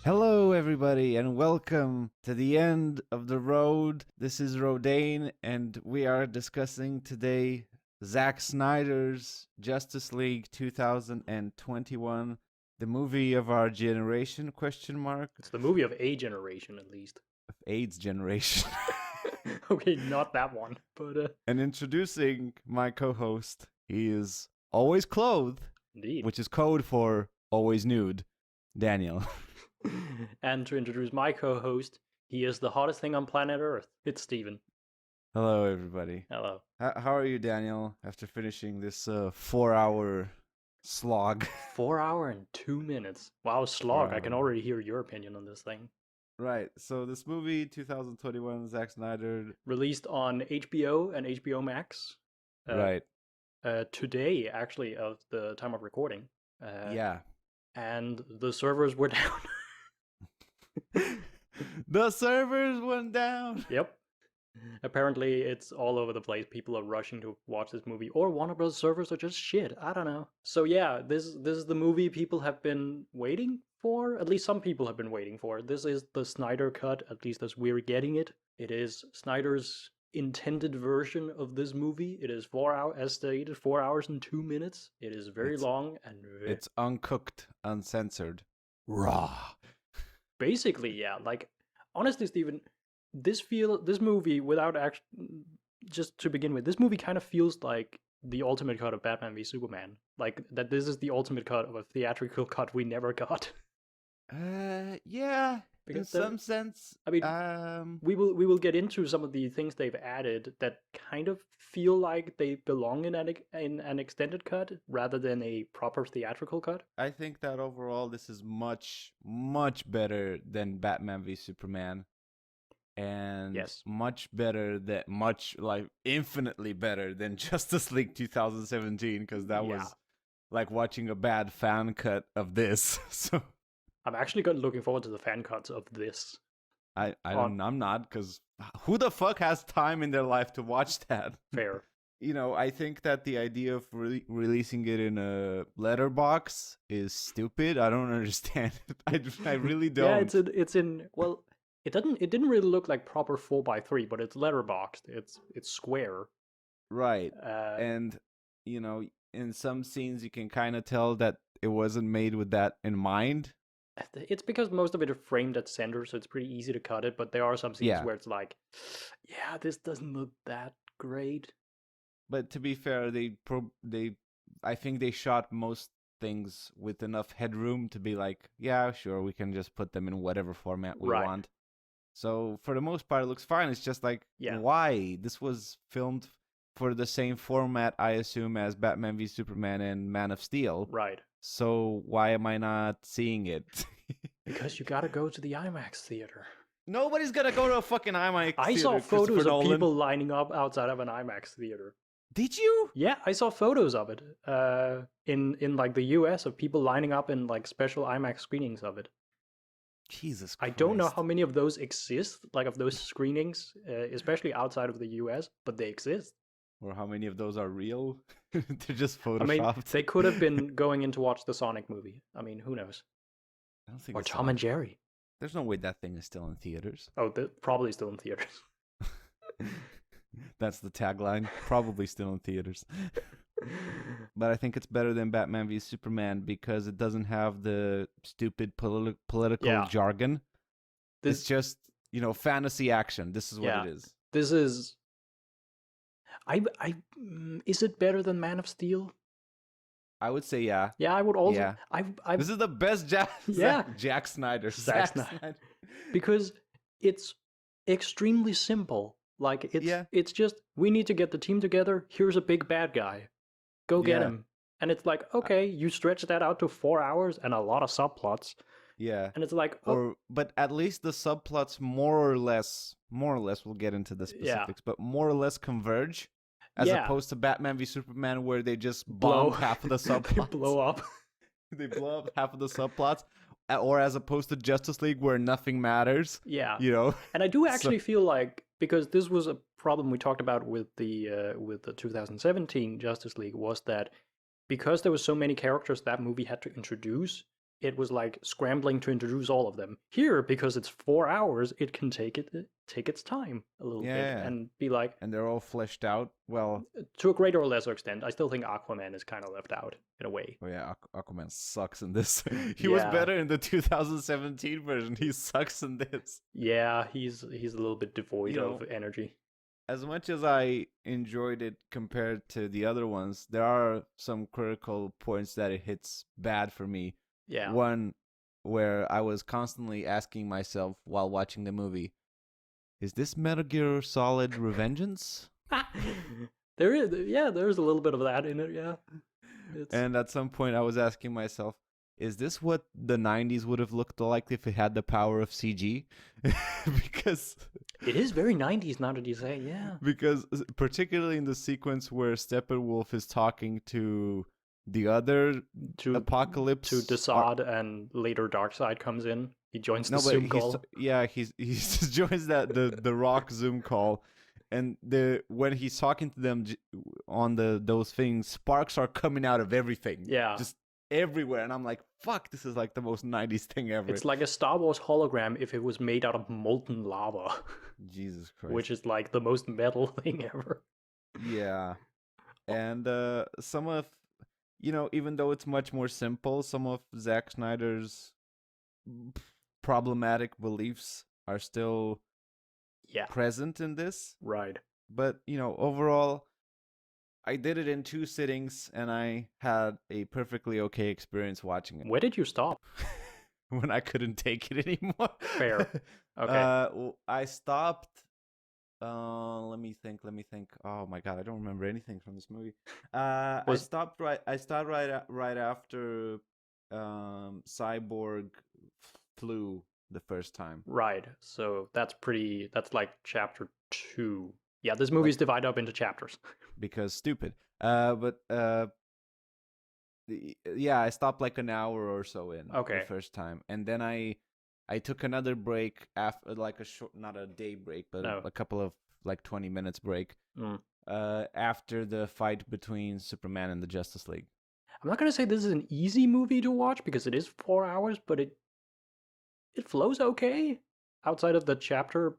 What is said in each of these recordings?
Hello, everybody, and welcome to the end of the road. This is RODANE, and we are discussing today Zack Snyder's Justice League 2021, the movie of our generation, question mark, It's the movie of a generation, at least. of AIDS generation. Okay, not that one, but And introducing my co-host, he is always clothed, indeed. which is code for always nude, Daniel. And to introduce my co-host, he is the hottest thing on planet Earth. It's Steven. Hello, everybody. Hello. How are you, Daniel, after finishing this 4-hour slog? 4 hour and 2 minutes. Wow, slog. 4 I can hour. already hear your opinion on this thing. Right, so this movie, 2021, Zack Snyder. Released on HBO and HBO Max. Right. Today, actually, of the time of recording. Yeah. And the servers were down. The servers went down. Yep. Apparently, it's all over the place. People are rushing to watch this movie, or Warner Bros. Servers are just shit. I don't know. So yeah, this is the movie people have been waiting for. At least some people have been waiting for. This is the Snyder cut, at least as we're getting it. It is Snyder's intended version of this movie. It is 4 hours, as stated, 4 hours and 2 minutes. It is very long and It's uncooked, uncensored, raw. basically, yeah. Like, honestly, Steven, this movie, without just to begin with, this movie kind of feels like the ultimate cut of Batman v Superman. Like that, this is the ultimate cut of a theatrical cut we never got. Yeah. Because in some sense, I mean, we will get into some of the things they've added that kind of feel like they belong in an extended cut rather than a proper theatrical cut. I think that overall this is much, much better than Batman v Superman. And Yes. much better than infinitely better than Justice League 2017, because that was like watching a bad fan cut of this. So I'm actually looking forward to the fan cuts of this. I'm not, because who the fuck has time in their life to watch that? Fair. You know, I think that the idea of releasing it in a letterbox is stupid. I don't understand it. I really don't. Yeah, it's in well. It didn't really look like proper 4x3, but it's letterboxed. It's square. Right. And you know, in some scenes you can kind of tell that it wasn't made with that in mind. It's because most of it is framed at center, so it's pretty easy to cut it, but there are some scenes where it's like, yeah, this doesn't look that great. But to be fair, I think they shot most things with enough headroom to be like, yeah, sure, we can just put them in whatever format we want. So for the most part, it looks fine. It's just like, why? This was filmed for the same format, I assume, as Batman v Superman and Man of Steel. Right. So why am I not seeing it? Because you gotta go to the IMAX theater. Nobody's gonna go to a fucking IMAX theater. I saw photos of people lining up outside of an IMAX theater. Did you? Yeah, I saw photos of it. In like the US, of people lining up in like special IMAX screenings of it. Jesus Christ. I don't know how many of those exist, like of those screenings, especially outside of the US, but they exist. Or how many of those are real? They're just photoshopped. I mean, they could have been going in to watch the Sonic movie. I mean, who knows? I don't think. Or Tom and Jerry. There's no way that thing is still in theaters. Oh, they're probably still in theaters. That's the tagline. Probably still in theaters. But I think it's better than Batman v Superman because it doesn't have the stupid political jargon. It's just, fantasy action. This is what it is. This is... Is it better than Man of Steel? I would say yeah. Yeah, I would also... Yeah. This is the best Jack Snyder. Zack Snyder. Because it's extremely simple. Like, it's just, we need to get the team together. Here's a big bad guy. Go get him. And it's like, okay, you stretch that out to 4 hours and a lot of subplots. Yeah. And it's like... But at least the subplots more or less, we'll get into the specifics, but more or less converge. As opposed to Batman v Superman, where they just bomb half of the subplots. They blow up. They blow up half of the subplots. Or as opposed to Justice League, where nothing matters. Yeah. And I do actually feel like, because this was a problem we talked about with the 2017 Justice League, was that because there were so many characters that movie had to introduce, it was like scrambling to introduce all of them. Here, because it's 4 hours, it can take its time a little bit and be like, and they're all fleshed out. Well, to a greater or lesser extent, I still think Aquaman is kind of left out in a way. Oh yeah, Aquaman sucks in this. He was better in the 2017 version. He sucks in this. Yeah, he's a little bit devoid of energy. As much as I enjoyed it compared to the other ones, there are some critical points that it hits bad for me. Yeah. One where I was constantly asking myself while watching the movie, is this Metal Gear Solid Revengeance? There's a little bit of that in it, yeah. And at some point I was asking myself, is this what the 90s would have looked like if it had the power of CG? Because it is very 90s now that you say, yeah. Because particularly in the sequence where Steppenwolf is talking to the other Apocalypse, to Desaad, and later Darkseid comes in. He joins the Zoom call. He joins the Rock Zoom call, and when he's talking to them on those things, sparks are coming out of everything. Yeah, just everywhere, and I'm like, fuck, this is like the most 90s thing ever. It's like a Star Wars hologram if it was made out of molten lava. Jesus Christ. Which is like the most metal thing ever. Yeah. And some of, even though it's much more simple, some of Zack Snyder's problematic beliefs are still present in this. Right. But, overall, I did it in 2 sittings, and I had a perfectly okay experience watching it. Where did you stop? When I couldn't take it anymore. Fair. Okay. I stopped. Let me think. Oh my god, I don't remember anything from this movie. I stopped right after Cyborg flew the first time. Right. So that's like chapter 2. Yeah, this movie's divided up into chapters. Because stupid. I stopped like an hour or so in the first time, and then I took another break after, like a short, not a day break, but a couple of like 20 minutes break after the fight between Superman and the Justice League. I'm not gonna say this is an easy movie to watch because it is 4 hours, but it flows okay outside of the chapter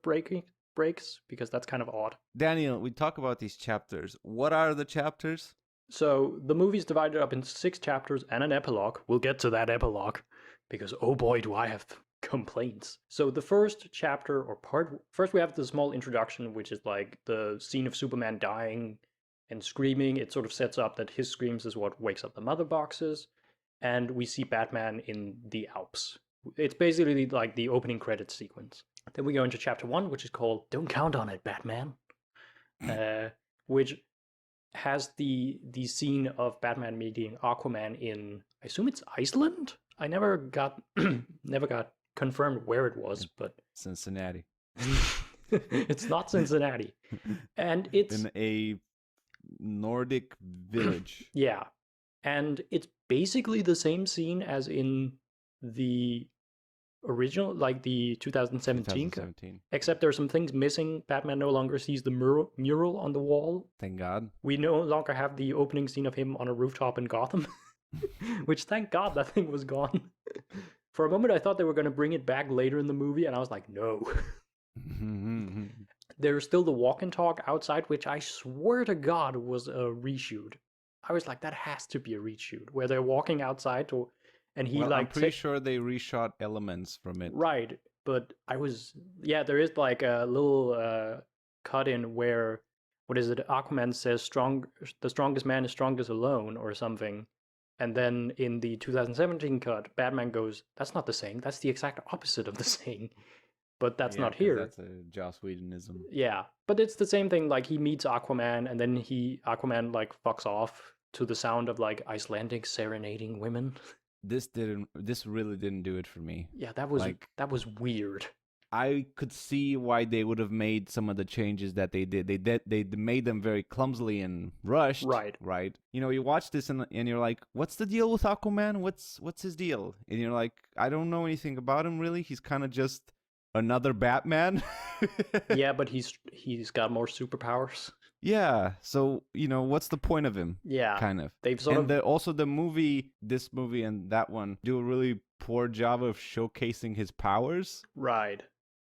breaks, because that's kind of odd. Daniel, we talk about these chapters. What are the chapters? So the movie's divided up into 6 chapters and an epilogue. We'll get to that epilogue because oh boy, do I have complaints. So the first chapter or part, first we have the small introduction, which is like the scene of Superman dying and screaming. It sort of sets up that his screams is what wakes up the mother boxes, and we see Batman in the Alps. It's basically like the opening credits sequence. Then we go into chapter 1, which is called Don't Count on It, Batman, which has the scene of Batman meeting Aquaman in, I assume it's Iceland? I never got confirmed where it was, but Cincinnati. It's not Cincinnati. And it's in a Nordic village. Yeah. And it's basically the same scene as in the original, like the 2017, except there's some things missing. Batman no longer sees the mural on the wall. Thank God. We no longer have the opening scene of him on a rooftop in Gotham, which thank God that thing was gone. For a moment I thought they were going to bring it back later in the movie, and I was like, no. There's still the walk and talk outside, which I swear to God was a reshoot. I was like, that has to be a reshoot, where they're walking outside to... And he I'm pretty sure they reshot elements from it. Right, but there is like a little cut in where, what is it, Aquaman says the strongest man is strongest alone or something. And then in the 2017 cut, Batman goes, that's not the saying, that's the exact opposite of the saying. But that's not here. That's a Joss Whedonism. Yeah, but it's the same thing, like he meets Aquaman and then Aquaman like fucks off to the sound of like Icelandic serenading women. This really didn't do it for me. Yeah, that was weird. I could see why they would have made some of the changes that they did. They made them very clumsily and rushed. Right. You watch this and you're like, what's the deal with Aquaman? What's his deal? And you're like, I don't know anything about him really. He's kind of just another Batman. Yeah, but he's got more superpowers. Yeah. So, what's the point of him? Yeah. Kind of. They've sort And of also this movie and that one do a really poor job of showcasing his powers. right.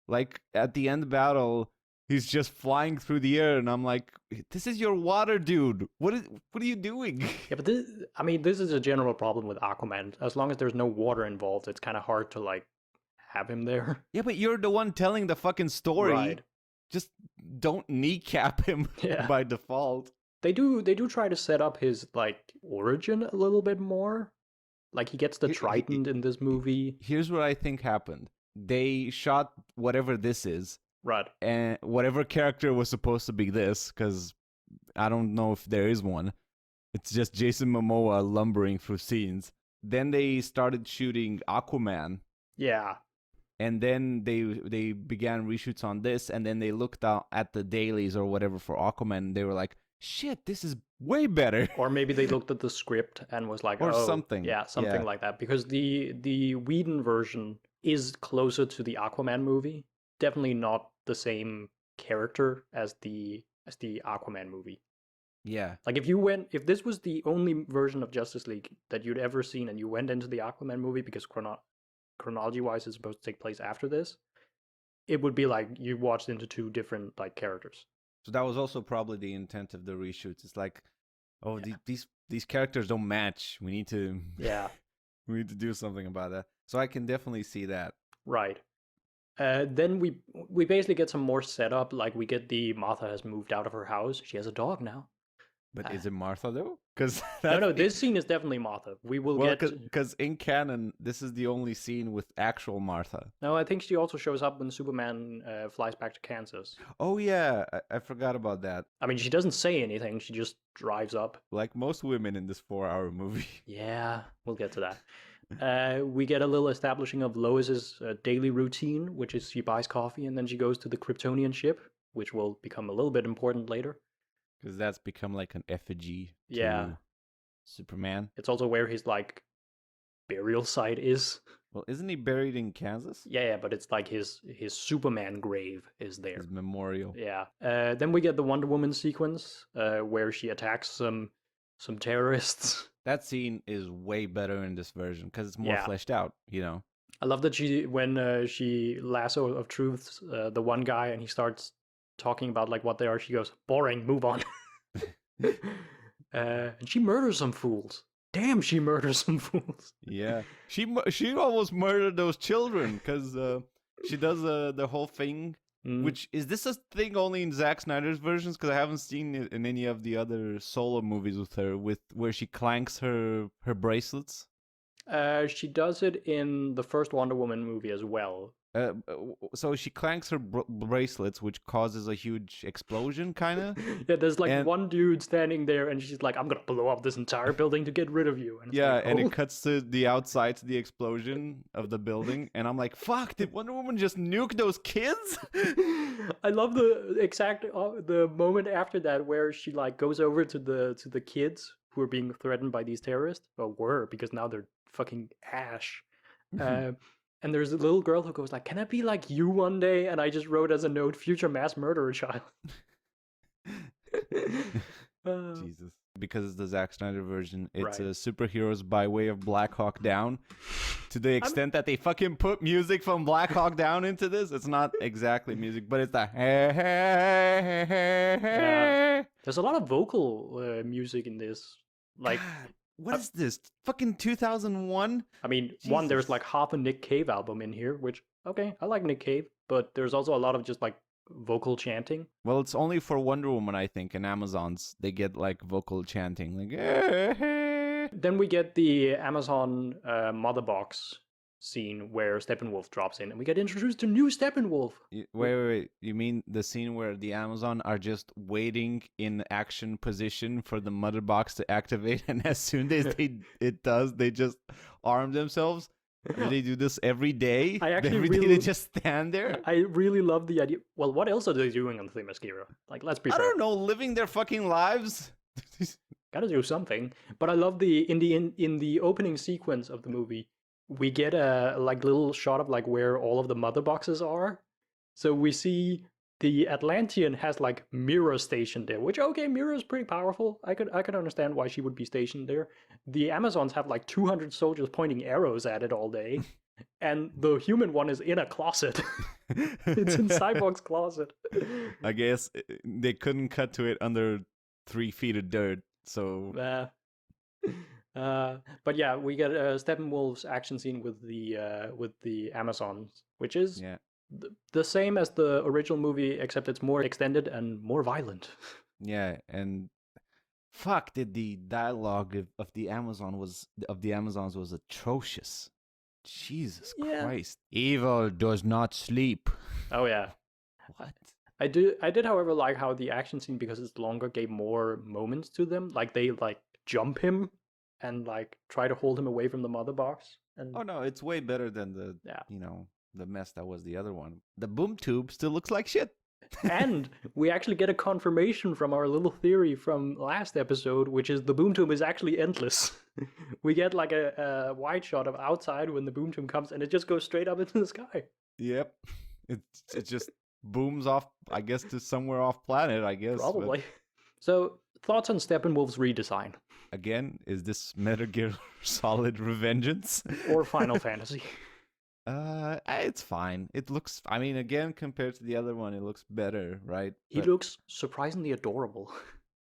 Like at the end battle, he's just flying through the air, and I'm like, "This is your water, dude. What are you doing?" Yeah, but this is a general problem with Aquaman. As long as there's no water involved, it's kind of hard to like have him there. Yeah, but you're the one telling the fucking story. Right. Just don't kneecap him Yeah. by default. They do try to set up his like origin a little bit more. Like he gets the trident in this movie. Here's what I think happened. They shot whatever this is, Right. and whatever character was supposed to be this, because I don't know if there is one. It's just Jason Momoa lumbering through scenes. Then they started shooting Aquaman, Yeah. and then they began reshoots on this, and then they looked out at the dailies or whatever for Aquaman, and they were like, shit, this is way better. Or maybe they looked at the script and was like, Or oh, something. Yeah, something Yeah. like that. Because the Whedon version is closer to the Aquaman movie. Definitely not the same character as the Aquaman movie. Yeah. Like if this was the only version of Justice League that you'd ever seen, and you went into the Aquaman movie because chronology-wise it's supposed to take place after this, it would be like you watched into two different like characters. So that was also probably the intent of the reshoots. It's like, oh, these characters don't match. We need to Yeah. we need to do something about that. So I can definitely see that. Right. Then we basically get some more setup. Like we get the Martha has moved out of her house. She has a dog now. But is it Martha though? Because No, this scene is definitely Martha. We will get. Because in canon, this is the only scene with actual Martha. No, I think she also shows up when Superman flies back to Kansas. Oh yeah, I forgot about that. I mean, she doesn't say anything. She just drives up. Like most women in this 4-hour movie. Yeah, we'll get to that. We get a little establishing of Lois's daily routine, which is she buys coffee and then she goes to the Kryptonian ship, which will become a little bit important later. Because that's become like an effigy to Yeah. Superman. It's also where his like burial site is. Well, isn't he buried in Kansas? Yeah, but it's like his Superman grave is there. His memorial. Yeah. Then we get the Wonder Woman sequence where she attacks some terrorists. That scene is way better in this version because it's more fleshed out, I love that when she lasso of truths the one guy and he starts talking about like what they are, she goes, boring, move on. And she murders some fools. Damn, she murders some fools. Yeah, she almost murdered those children because she does the whole thing. Which is this a thing only in Zack Snyder's versions? Because I haven't seen it in any of the other solo movies with her, where she clanks her bracelets. She does it in the first Wonder Woman movie as well. So she clanks her bracelets, which causes a huge explosion, kind of. Yeah, there's like one dude standing there, and she's like, "I'm gonna blow up this entire building to get rid of you." And yeah, like, and it cuts to the outside, to the explosion of the building, and I'm like, "Fuck! Did Wonder Woman just nuke those kids?" I love the exact the moment after that where she like goes over to the kids who are being threatened by these terrorists, or were, because now they're fucking ash. And there's a little girl who goes like, "Can I be like you one day?" And I just wrote as a note, "Future mass murderer child." Jesus. Because it's the Zack Snyder version, it's Right. superheroes by way of Black Hawk Down. To the extent that they fucking put music from Black Hawk Down into this, it's not exactly music, but it's the hey, hey, hey, hey, hey. There's a lot of vocal music in this. Like, God, what is this? Fucking 2001? I mean, Jesus. there's like half a Nick Cave album in here, which, okay, I like Nick Cave, but there's also a lot of just like vocal chanting. Well, it's only for Wonder Woman, I think, and Amazons. They get like vocal chanting. Like, hey, hey. Then we get the Amazon mother box scene where Steppenwolf drops in, and we get introduced to new Steppenwolf. Wait. You mean the scene where the Amazon are just waiting in action position for the mother box to activate, and as soon as it does, they just arm themselves? Do they do this every day? Every day they just stand there? I really love the idea. Well, what else are they doing on the Themyscira? Like, let's be fair. I don't know, living their fucking lives? Gotta do something. But I love in the opening sequence of the movie, we get a like little shot of like where all of the mother boxes are. So we see the Atlantean has like Mira stationed there, which okay, Mira is pretty powerful. I could understand why she would be stationed there. The Amazons have like 200 soldiers pointing arrows at it all day, and the human one is in a closet. It's in Cyborg's closet. I guess they couldn't cut to it under 3 feet of dirt, so. But yeah, we get Steppenwolf's action scene with the Amazons, which is the same as the original movie, except it's more extended and more violent. Yeah, and fuck, did the dialogue of the Amazons was atrocious. Jesus Christ. Evil does not sleep. Oh yeah. What? I did, however, like how the action scene, because it's longer, gave more moments to them. Like they like jump him and like try to hold him away from the mother box. And oh no, it's way better than the the mess that was the other one. The boom tube still looks like shit. And we actually get a confirmation from our little theory from last episode, which is the boom tube is actually endless. We get like a wide shot of outside when the boom tube comes, and it just goes straight up into the sky. Yep. It just booms off, I guess, to somewhere off planet, I guess. Probably. But... So, thoughts on Steppenwolf's redesign? Again, is this Metal Gear Solid Revengeance? Or Final Fantasy? It's fine. It looks, I mean, again, compared to the other one, it looks better, right? He looks surprisingly adorable.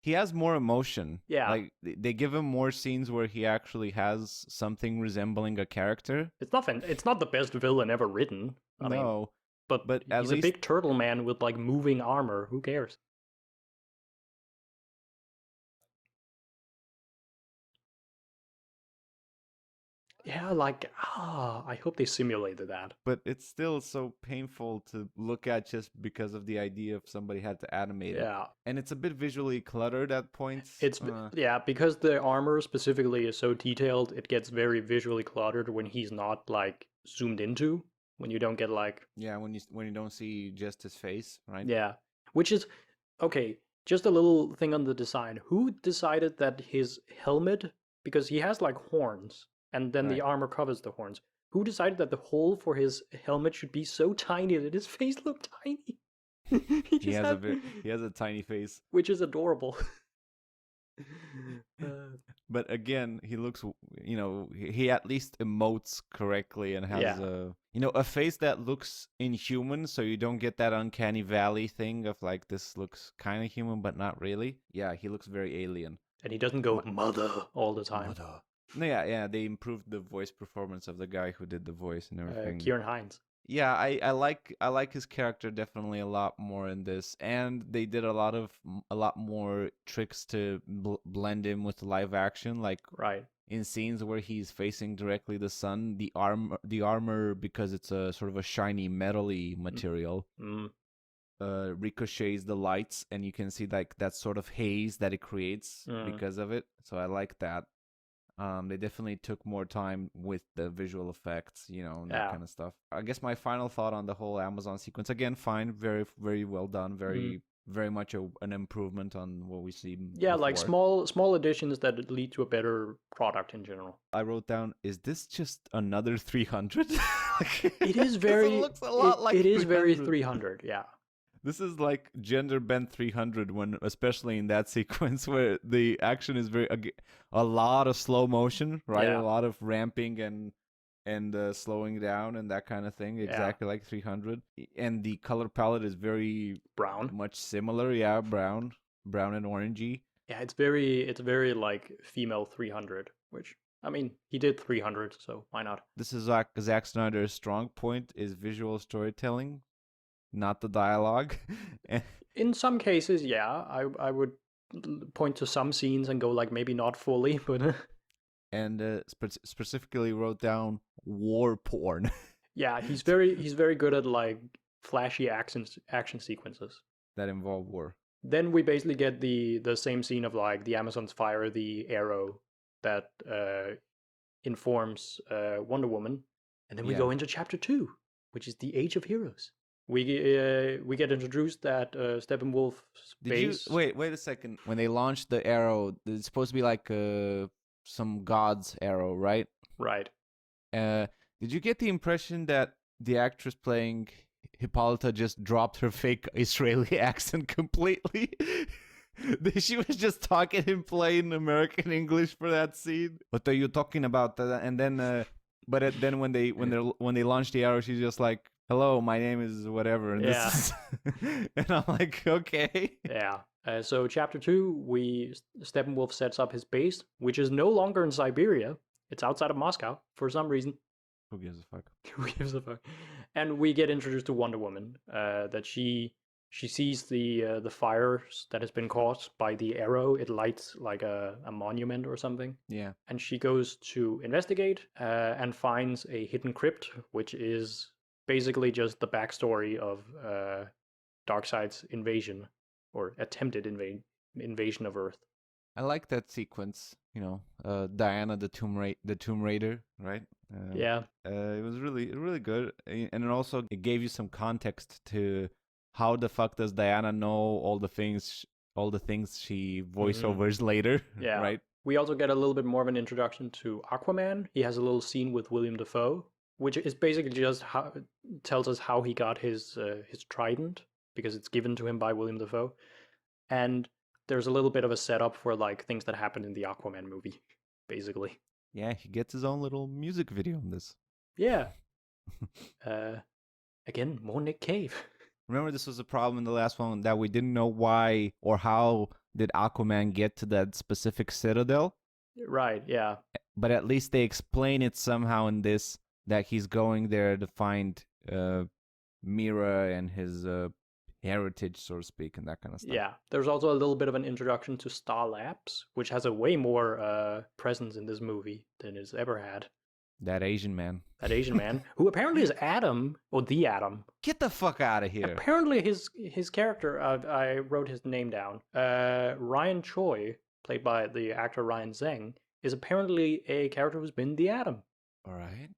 He has more emotion. Yeah. Like, they give him more scenes where he actually has something resembling a character. It's not the best villain ever written. I mean, but he's a big turtle man with, like, moving armor. Who cares? Yeah, like, I hope they simulated that. But it's still so painful to look at just because of the idea of somebody had to animate it. Yeah. And it's a bit visually cluttered at points. Yeah, because the armor specifically is so detailed, it gets very visually cluttered when he's not, like, zoomed into. When you don't get, like... Yeah, when you don't see just his face, right? Yeah. Which is... Okay, just a little thing on the design. Who decided that his helmet... Because he has, like, horns... And then the armor covers the horns. Who decided that the hole for his helmet should be so tiny that his face looked tiny? he has a tiny face, which is adorable. But again, he looks, he at least emotes correctly and has a face that looks inhuman, so you don't get that uncanny valley thing of like, this looks kind of human but not really. Yeah, he looks very alien. And he doesn't go mother all the time. Mother. No, yeah, they improved the voice performance of the guy who did the voice and everything. Kieran Hines. Yeah, I like his character definitely a lot more in this, and they did a lot more tricks to blend in with live action, like in scenes where he's facing directly the sun, the armor because it's a sort of a shiny metally material. Ricochets the lights, and you can see like that sort of haze that it creates because of it. So I like that. They definitely took more time with the visual effects, and that kind of stuff. I guess my final thought on the whole Amazon sequence, again, fine, very, very well done, very much an improvement on what we see before. Like small additions that lead to a better product in general. I wrote down, is this just another 300? It is very... It looks a lot like it is very 300, yeah. This is like gender bent 300 when, especially in that sequence where the action is a lot of slow motion, right? Yeah. A lot of ramping and slowing down and that kind of thing. Exactly like 300. And the color palette is very brown, much similar. Yeah, brown and orangey. Yeah, it's very like female 300, which I mean, he did 300, so why not? This is Zack Snyder's strong point is visual storytelling. Not the dialogue. In some cases, yeah, I would point to some scenes and go like maybe not fully, but and specifically wrote down war porn. Yeah, he's very good at like flashy action sequences that involve war. Then we basically get the same scene of like the Amazons fire the arrow that informs Wonder Woman, and then we go into chapter 2, which is the Age of Heroes. We get introduced that Steppenwolf's base. Wait a second. When they launched the arrow, it's supposed to be like some god's arrow, right? Right. Did you get the impression that the actress playing Hippolyta just dropped her fake Israeli accent completely. She was just talking in plain American English for that scene. What are you talking about? And then, then when they launch the arrow, she's just like, "Hello, my name is whatever." And Yeah. this is... and I'm like, okay. Yeah. So chapter 2, Steppenwolf sets up his base, which is no longer in Siberia. It's outside of Moscow for some reason. Who gives a fuck? Who gives a fuck? And we get introduced to Wonder Woman. That she sees the fires that has been caused by the arrow. It lights like a monument or something. Yeah. And she goes to investigate and finds a hidden crypt, which is basically just the backstory of Darkseid's invasion or attempted invasion of Earth. I like that sequence. Diana the Tomb Raider, right? Yeah. It was really good, and it gave you some context to how the fuck does Diana know all the things she voiceovers later. Yeah. Right. We also get a little bit more of an introduction to Aquaman. He has a little scene with William Dafoe, which is basically just tells us how he got his trident, because it's given to him by William Dafoe. And there's a little bit of a setup for like things that happened in the Aquaman movie, basically. Yeah, he gets his own little music video in this. Yeah. Again, more Nick Cave. Remember, this was a problem in the last one, that we didn't know why or how did Aquaman get to that specific citadel. Right, yeah. But at least they explain it somehow in this, that he's going there to find Mira and his heritage, so to speak, and that kind of stuff. Yeah, there's also a little bit of an introduction to Star Labs, which has a way more presence in this movie than it's ever had. That Asian man. Who apparently is Adam, or the Atom. Get the fuck out of here. Apparently his character, I wrote his name down, Ryan Choi, played by the actor Ryan Zheng, is apparently a character who's been the Atom. All right.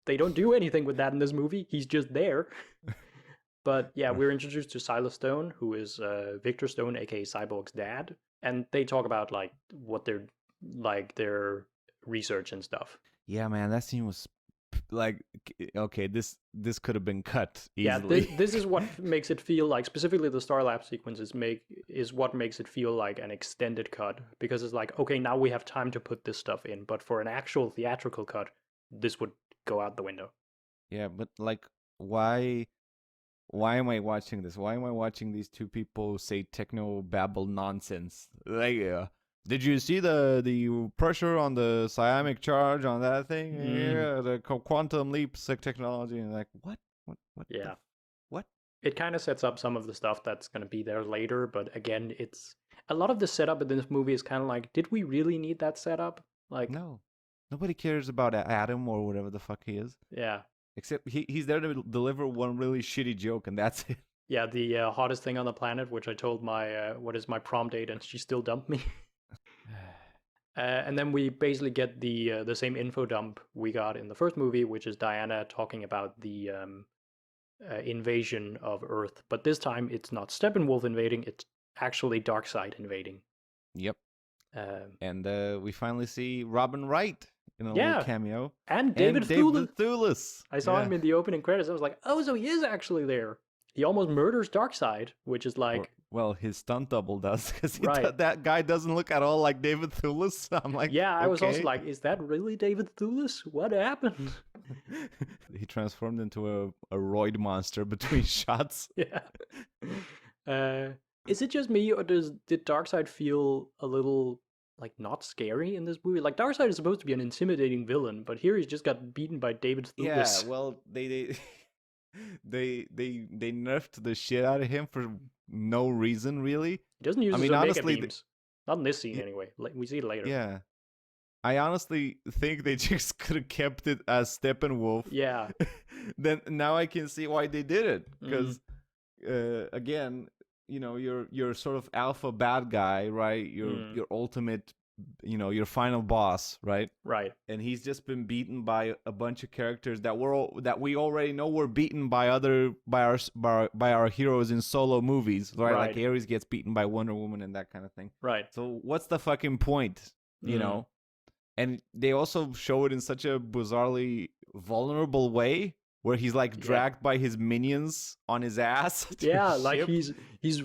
They don't do anything with that in this movie. He's just there. But yeah, we're introduced to Silas Stone, who is Victor Stone, aka Cyborg's dad, and they talk about like what their research and stuff. Yeah, man, that scene was like, okay, this could have been cut easily. Yeah, this is what makes it feel like, specifically the Star Lab sequences is what makes it feel like an extended cut, because it's like, okay, now we have time to put this stuff in, but for an actual theatrical cut, this would go out the window. Yeah, but like, why am I watching this? Why am I watching these two people say techno babble nonsense? Like, did you see the pressure on the seismic charge on that thing? Yeah, the quantum leap technology, and like, what? Yeah. What? It kind of sets up some of the stuff that's going to be there later, but again, it's a lot of the setup in this movie is kind of like, did we really need that setup? Like, no, nobody cares about Adam or whatever the fuck he is. Yeah. Except he's there to deliver one really shitty joke, and that's it. Yeah, the hottest thing on the planet, which I told my what is my prom date, and she still dumped me. And then we basically get the same info dump we got in the first movie, which is Diana talking about the invasion of Earth. But this time, it's not Steppenwolf invading; it's actually Darkseid invading. Yep. And we finally see Robin Wright in a little cameo. And David Thewlis. I saw him in the opening credits. I was like, oh, so he is actually there. He almost murders Darkseid, which is like... Well, his stunt double does, because that guy doesn't look at all like David Thewlis. I'm like, yeah, I was also like, is that really David Thewlis? What happened? He transformed into a roid monster between shots. Yeah. Is it just me, or did Darkseid feel a little like not scary in this movie? Like, Darkseid is supposed to be an intimidating villain, but here he's just got beaten by David Thewlis. Yeah, well, they nerfed the shit out of him for no reason, really. He doesn't use his Omega beams. Not in this scene, anyway. Like, we see it later. Yeah. I honestly think they just could have kept it as Steppenwolf. Yeah. Then now I can see why they did it, because again, you know, you're sort of alpha bad guy, right? Your ultimate, you know, your final boss, right? Right. And he's just been beaten by a bunch of characters that we already know were beaten by our heroes in solo movies, right? Like Ares gets beaten by Wonder Woman and that kind of thing. Right. So what's the fucking point, you know? And they also show it in such a bizarrely vulnerable way where he's like dragged by his minions on his ass. Yeah, like he's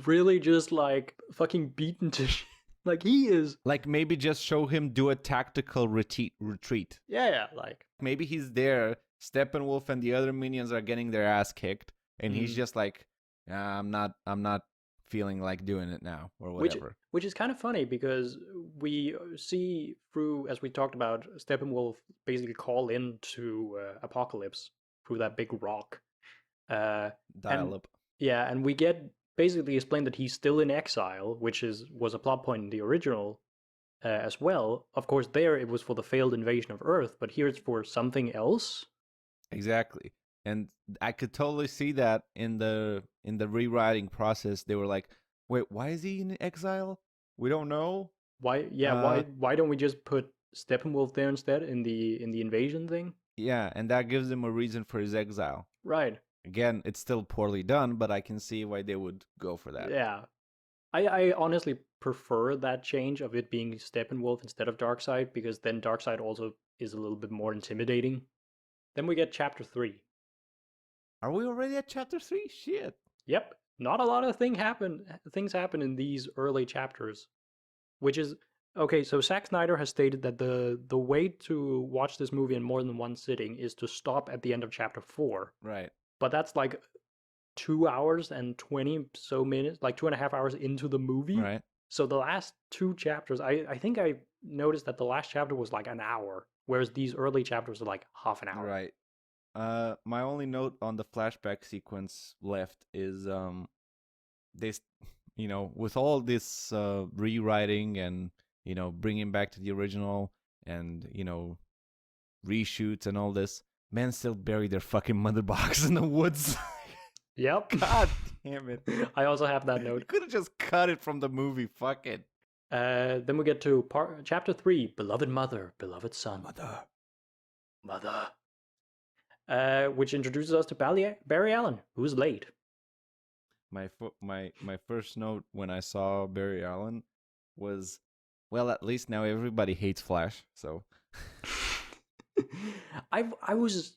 really just like fucking beaten to shit. Like he is. Like maybe just show him do a tactical retreat. Yeah, like maybe he's there. Steppenwolf and the other minions are getting their ass kicked, and he's just like, I'm not feeling like doing it now, or whatever. Which is kind of funny because we see through, as we talked about, Steppenwolf basically call into Apocalypse through that big rock. Dial up. Yeah, and we get basically explained that he's still in exile, which was a plot point in the original as well. Of course, there it was for the failed invasion of Earth, but here it's for something else. Exactly. And I could totally see that in the rewriting process. They were like, wait, why is he in exile? We don't know. Why? Yeah, why don't we just put Steppenwolf there instead in the invasion thing? Yeah, and that gives him a reason for his exile. Right. Again, it's still poorly done, but I can see why they would go for that. Yeah. I honestly prefer that change of it being Steppenwolf instead of Darkseid, because then Darkseid also is a little bit more intimidating. Then we get chapter 3. Are we already at chapter 3? Shit. Yep. Not a lot of things happen in these early chapters. Which is okay, so Zack Snyder has stated that the way to watch this movie in more than one sitting is to stop at the end of chapter 4. Right. But that's like 2 hours and 20 so minutes, like 2.5 hours into the movie. Right. So the last 2 chapters, I think I noticed that the last chapter was like an hour, whereas these early chapters are like half an hour. Right. My only note on the flashback sequence left is this, with all this rewriting and bringing back to the original and reshoots and all this, men still bury their fucking mother box in the woods. Yep. God damn it. I also have that note. You could have just cut it from the movie. Fuck it. Then we get to chapter 3, Beloved Mother, Beloved Son. Mother. Which introduces us to Barry Allen, who's late. My first note when I saw Barry Allen was, well, at least now everybody hates Flash, so. I was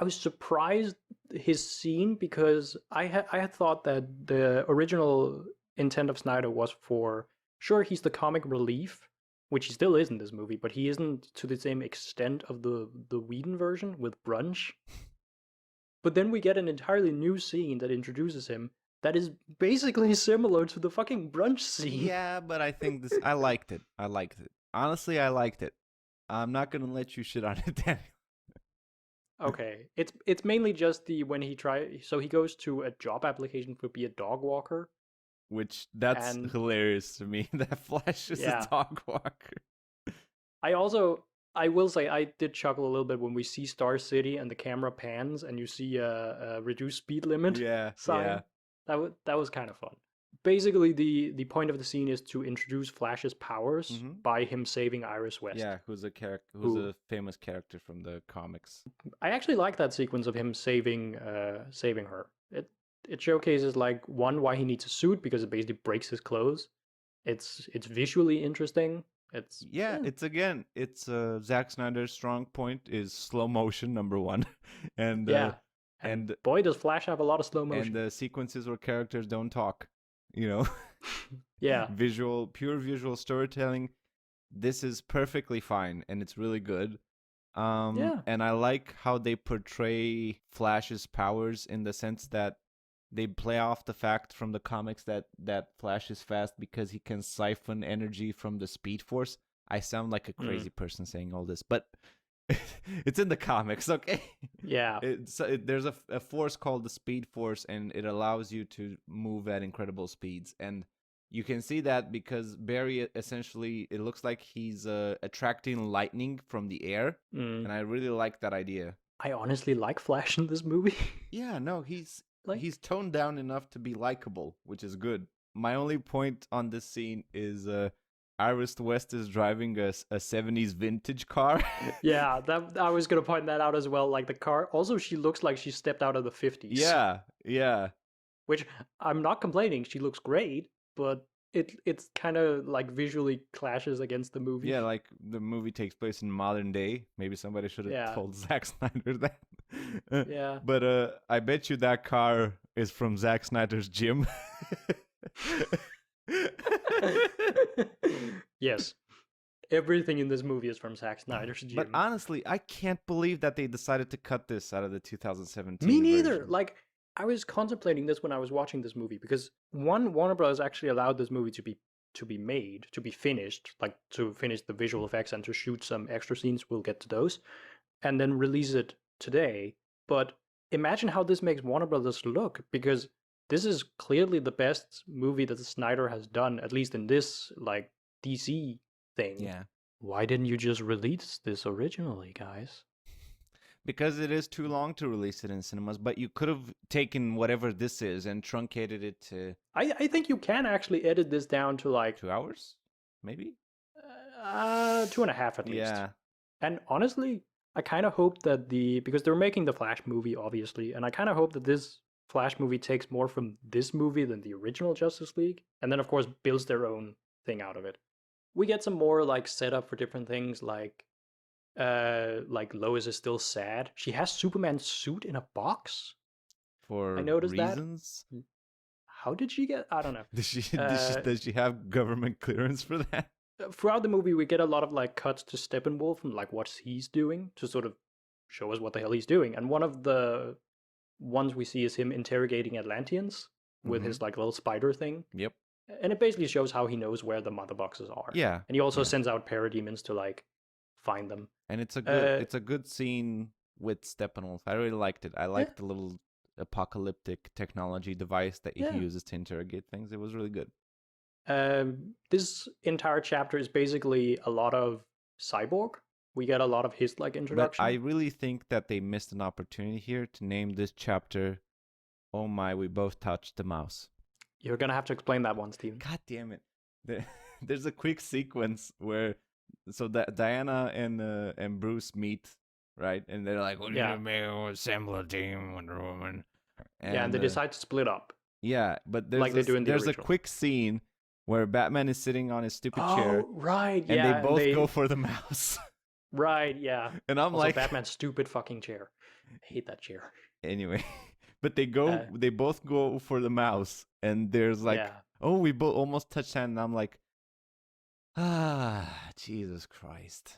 surprised his scene, because I had thought that the original intent of Snyder was for, sure, he's the comic relief, which he still is in this movie, but he isn't to the same extent of the Whedon version with brunch. But then we get an entirely new scene that introduces him that is basically similar to the fucking brunch scene. Yeah, but I think I liked it. Honestly, I liked it. I'm not gonna let you shit on it, Daniel. Okay, it's mainly just when he goes to a job application for be a dog walker. Which, that's hilarious to me, that Flash is a dog walker. I will say, I did chuckle a little bit when we see Star City and the camera pans and you see a reduced speed limit sign. Yeah. That was kind of fun. Basically, the point of the scene is to introduce Flash's powers by him saving Iris West. Yeah, who's a famous character from the comics. I actually like that sequence of him saving her. It showcases, like, one, why he needs a suit, because it basically breaks his clothes. It's visually interesting. It's Zack Snyder's strong point is slow motion, number one. And boy, does Flash have a lot of slow motion. And the sequences where characters don't talk, Yeah. Pure visual storytelling. This is perfectly fine, and it's really good. And I like how they portray Flash's powers, in the sense that they play off the fact from the comics that Flash is fast because he can siphon energy from the Speed Force. I sound like a crazy person saying all this, but it's in the comics, okay? Yeah. There's a force called the Speed Force, and it allows you to move at incredible speeds. And you can see that because Barry, essentially, it looks like he's attracting lightning from the air. And I really like that idea. I honestly like Flash in this movie. Yeah, no, he's toned down enough to be likable, which is good. My only point on this scene is Iris West is driving a 70s vintage car. Yeah, I was going to point that out as well. Like, the car, also, she looks like she stepped out of the 50s. Yeah. Which, I'm not complaining, she looks great, but it's kind of, like, visually clashes against the movie. Yeah, like, the movie takes place in modern day. Maybe somebody should have told Zack Snyder that. Yeah. But I bet you that car is from Zack Snyder's gym. Yes. Everything in this movie is from Zack Snyder's gym. But honestly, I can't believe that they decided to cut this out of the 2017 Me neither. version. Like, I was contemplating this when I was watching this movie because Warner Bros. Actually allowed this movie to be made, to be finished, like to finish the visual effects and to shoot some extra scenes. We'll get to those, and then release it today. But imagine how this makes Warner Brothers look, because this is clearly the best movie that Snyder has done, at least in this like DC thing. Yeah. Why didn't you just release this originally, guys? Because it is too long to release it in cinemas, but you could have taken whatever this is and truncated it to I think you can actually edit this down to like 2 hours, maybe? 2.5 at least. Yeah. And honestly, I kind of hope that because they're making the Flash movie, obviously, and I kind of hope that this Flash movie takes more from this movie than the original Justice League, and then of course builds their own thing out of it. We get some more like setup for different things, like Lois is still sad. She has Superman's suit in a box. For I noticed reasons? that. How did she get? I don't know. Does she have government clearance for that? Throughout the movie, we get a lot of like cuts to Steppenwolf and like what he's doing to sort of show us what the hell he's doing. And one of the ones we see is him interrogating Atlanteans with his like little spider thing. Yep. And it basically shows how he knows where the mother boxes are. Yeah. And he also sends out parademons to like find them. And it's a good scene with Steppenwolf. I really liked it. I liked the little apocalyptic technology device that he uses to interrogate things. It was really good. This entire chapter is basically a lot of Cyborg. We get a lot of his like introduction. But I really think that they missed an opportunity here to name this chapter, "Oh my, we both touched the mouse." You're gonna have to explain that one, Steven. God damn it! There's a quick sequence where that Diana and Bruce meet, right? And they're like, "We need to assemble a team, Wonder Woman." And they decide to split up. Yeah, but there's like they do in the there's original. a quick scene where Batman is sitting on his stupid chair. Right, and they both go for the mouse. Right, yeah. And I'm also, like, Batman's stupid fucking chair. I hate that chair. Anyway, but they both go for the mouse, and there's like, oh, we both almost touched hand, and I'm like, Jesus Christ.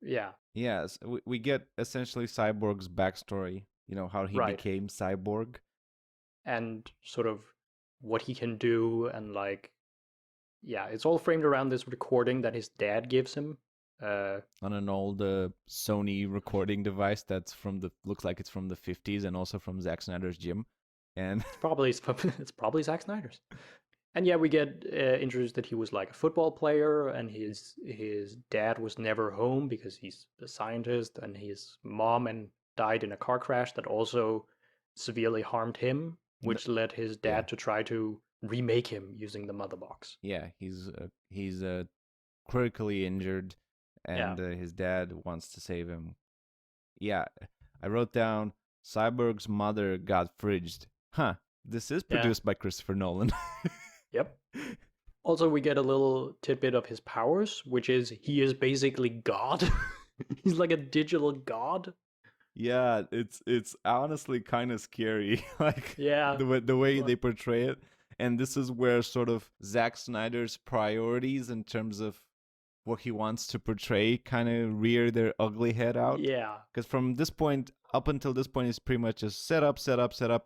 Yeah. Yes, we get essentially Cyborg's backstory. You know, how he became Cyborg. And sort of what he can do, and like, yeah, it's all framed around this recording that his dad gives him. On an old Sony recording device that's looks like it's from the 50s, and also from Zack Snyder's gym. And it's probably Zack Snyder's. And yeah, we get introduced that he was like a football player, and his dad was never home because he's a scientist, and his mom died in a car crash that also severely harmed him, which led his dad to try to remake him using the mother box. Yeah, he's critically injured, and his dad wants to save him. Yeah, I wrote down Cyborg's mother got fridged. Huh, this is produced by Christopher Nolan. Yep. Also, we get a little tidbit of his powers, which is he is basically God. He's like a digital god. Yeah, it's honestly kind of scary, like the way they portray it. And this is where sort of Zack Snyder's priorities in terms of what he wants to portray kind of rear their ugly head out. Yeah. Because from this point, up until this point, it's pretty much just set up,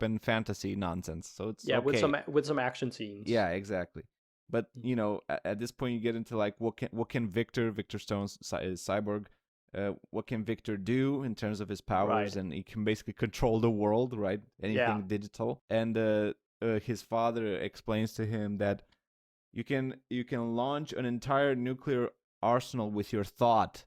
and fantasy nonsense. So it's okay. with some action scenes. Yeah, exactly. But you know, at this point, you get into like what can Victor Stone's Cyborg, what can Victor do in terms of his powers, and he can basically control the world, right? Anything digital. And his father explains to him that you can launch an entire nuclear arsenal with your thought.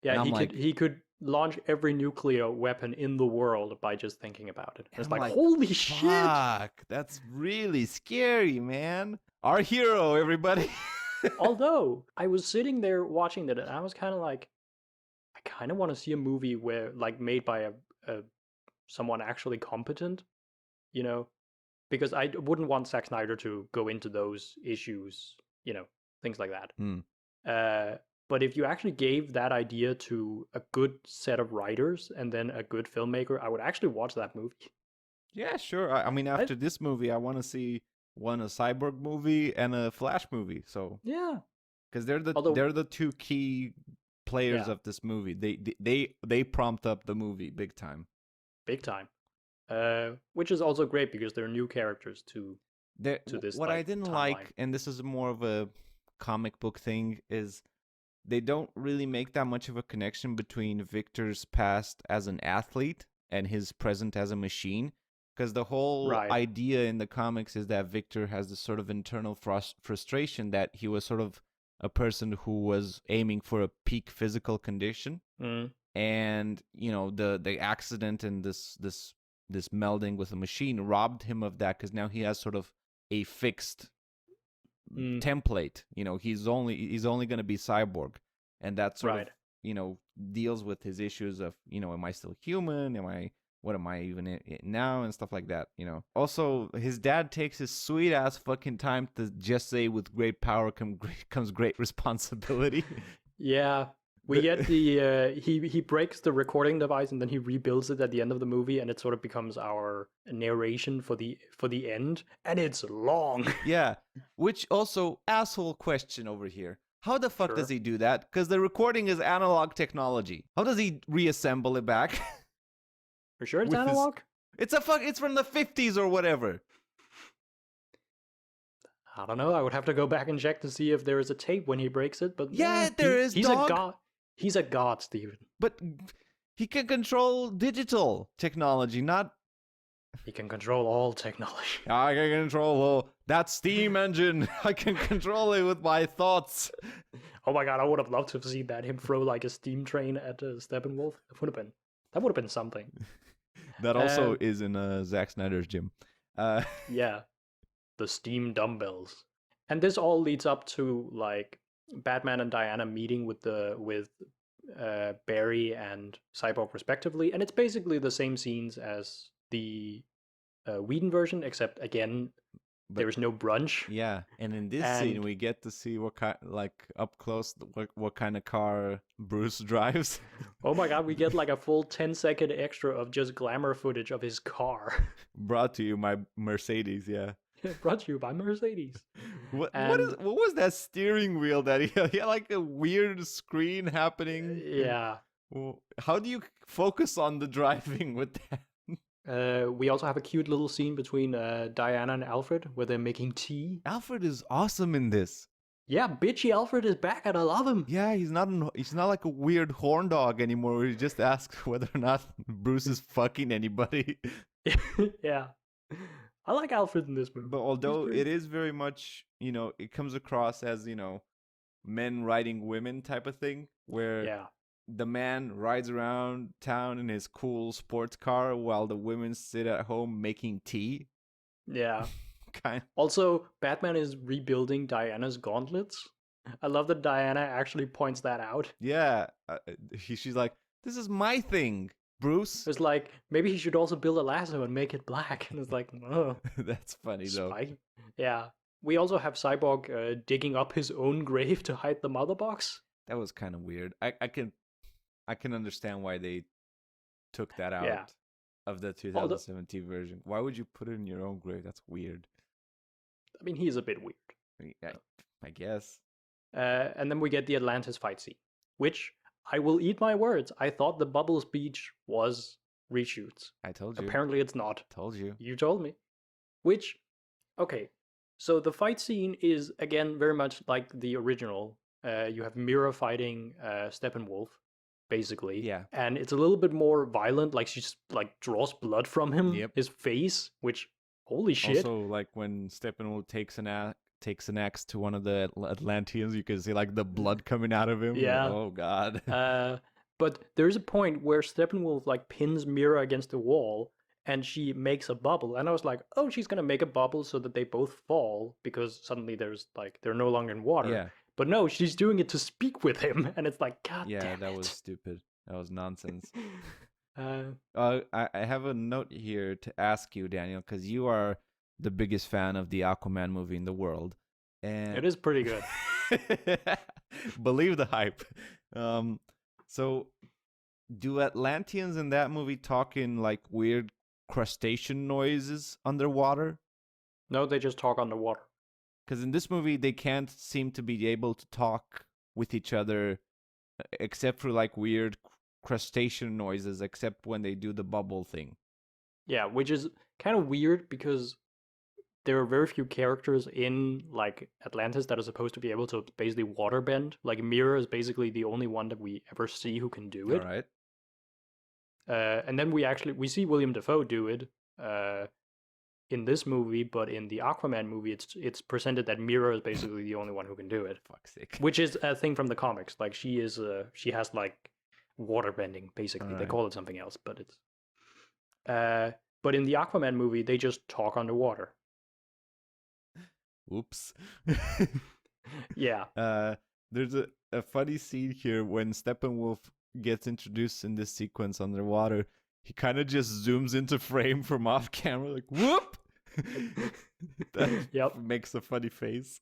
Yeah, he could launch every nuclear weapon in the world by just thinking about it. It's like, holy shit! Fuck, that's really scary, man. Our hero, everybody. Although I was sitting there watching that, and I was kind of like, I kind of want to see a movie where, like, made by a someone actually competent, you know, because I wouldn't want Zack Snyder to go into those issues, you know, things like that. But if you actually gave that idea to a good set of writers and then a good filmmaker, I would actually watch that movie. Yeah, sure. I mean, after this movie, I want to see a Cyborg movie and a Flash movie. So yeah, because they're the two key players of this movie. They prompt up the movie big time. Big time. Which is also great because they're new characters to this. What I didn't timeline. like, and this is more of a comic book thing, is they don't really make that much of a connection between Victor's past as an athlete and his present as a machine. Because the whole idea in the comics is that Victor has this sort of internal frustration that he was sort of a person who was aiming for a peak physical condition. And, you know, the accident and this melding with a machine robbed him of that, because now he has sort of a fixed template. You know, he's only going to be Cyborg, and that sort of, you know, deals with his issues of, you know, am I still human? What am I even in now, and stuff like that, you know. Also, his dad takes his sweet ass fucking time to just say, with great power comes great responsibility. Yeah. We get the he breaks the recording device and then he rebuilds it at the end of the movie, and it sort of becomes our narration for the end, and it's long. Yeah, which also asshole question over here. How the fuck does he do that? Because the recording is analog technology. How does he reassemble it back? For sure, it's analog. It's from the 50s or whatever. I don't know. I would have to go back and check to see if there is a tape when he breaks it. But yeah, there is. He's a god. He's a god, Steven. But he can control digital technology, not... He can control all technology. I can control that steam engine. I can control it with my thoughts. Oh my god, I would have loved to have seen that. Him throw like a steam train at Steppenwolf. That would have been something. That also is in Zack Snyder's gym. Yeah. The steam dumbbells. And this all leads up to like Batman and Diana meeting with Barry and Cyborg respectively, and it's basically the same scenes as the Whedon version, except again there is no brunch. Yeah, and in this scene we get to see what kind, like up close, what kind of car Bruce drives. Oh my god, we get like a full 10-second extra of just glamour footage of his car. Brought to you by Mercedes, yeah. Brought to you by Mercedes. What was that steering wheel that he had like a weird screen happening? Yeah. How do you focus on the driving with that? We also have a cute little scene between Diana and Alfred where they're making tea. Alfred is awesome in this. Yeah, bitchy Alfred is back and I love him. Yeah, he's not like a weird horn dog anymore where he just asks whether or not Bruce is fucking anybody. Yeah. I like Alfred in this movie. But although it is very much, you know, it comes across as, you know, men riding women type of thing, where the man rides around town in his cool sports car while the women sit at home making tea. Yeah. Kind of. Also, Batman is rebuilding Diana's gauntlets. I love that Diana actually points that out. Yeah. She's like, this is my thing, Bruce. It's like, maybe he should also build a lasso and make it black. And it's like, oh. That's funny, though. Yeah. We also have Cyborg digging up his own grave to hide the mother box. That was kind of weird. I can understand why they took that out of the 2017 version. Why would you put it in your own grave? That's weird. I mean, he's a bit weird. I guess. And then we get the Atlantis fight scene, which... I will eat my words. I thought the Bubble speech was reshoots. I told you. Apparently it's not. Told you. You told me. Which, okay. So the fight scene is, again, very much like the original. You have Mira fighting Steppenwolf, basically. Yeah. And it's a little bit more violent. Like, she just, like, draws blood from him, his face, which, holy shit. Also, like, when Steppenwolf takes an axe to one of the Atlanteans, you can see like the blood coming out of him. Yeah. Like, oh god. But there's a point where Steppenwolf like pins Mira against the wall and she makes a bubble, and I was like, oh, she's gonna make a bubble so that they both fall because suddenly there's like they're no longer in water. Yeah. But no, she's doing it to speak with him, and it's like, god damn it. Yeah, that was stupid. That was nonsense. I have a note here to ask you, Daniel, because you are the biggest fan of the Aquaman movie in the world. And it is pretty good. Believe the hype. So do Atlanteans in that movie talk in like weird crustacean noises underwater? No, they just talk underwater. Because in this movie, they can't seem to be able to talk with each other except for like weird crustacean noises, except when they do the bubble thing. Yeah, which is kind of weird because there are very few characters in like Atlantis that are supposed to be able to basically waterbend. Like Mira is basically the only one that we ever see who can do it. All right. And then we see William Dafoe do it in this movie, but in the Aquaman movie, it's presented that Mira is basically the only one who can do it. Fuck's sake. Which is a thing from the comics. Like she has like waterbending basically. All They right. call it something else, but it's. But in the Aquaman movie, they just talk underwater. Oops. Yeah. There's a funny scene here when Steppenwolf gets introduced in this sequence underwater. He kind of just zooms into frame from off camera, like whoop. That Yep. makes a funny face.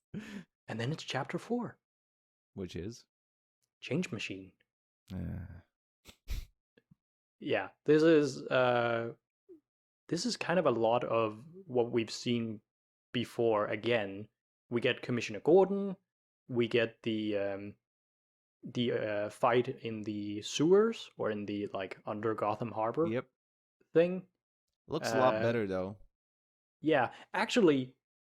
And then it's chapter 4, Which is Change Machine. uh, Yeah, this is kind of a lot of what we've seen before. Again, we get Commissioner Gordon, we get the fight in the sewers or in the like under Gotham Harbor yep. thing. Looks a lot better though. Yeah, actually,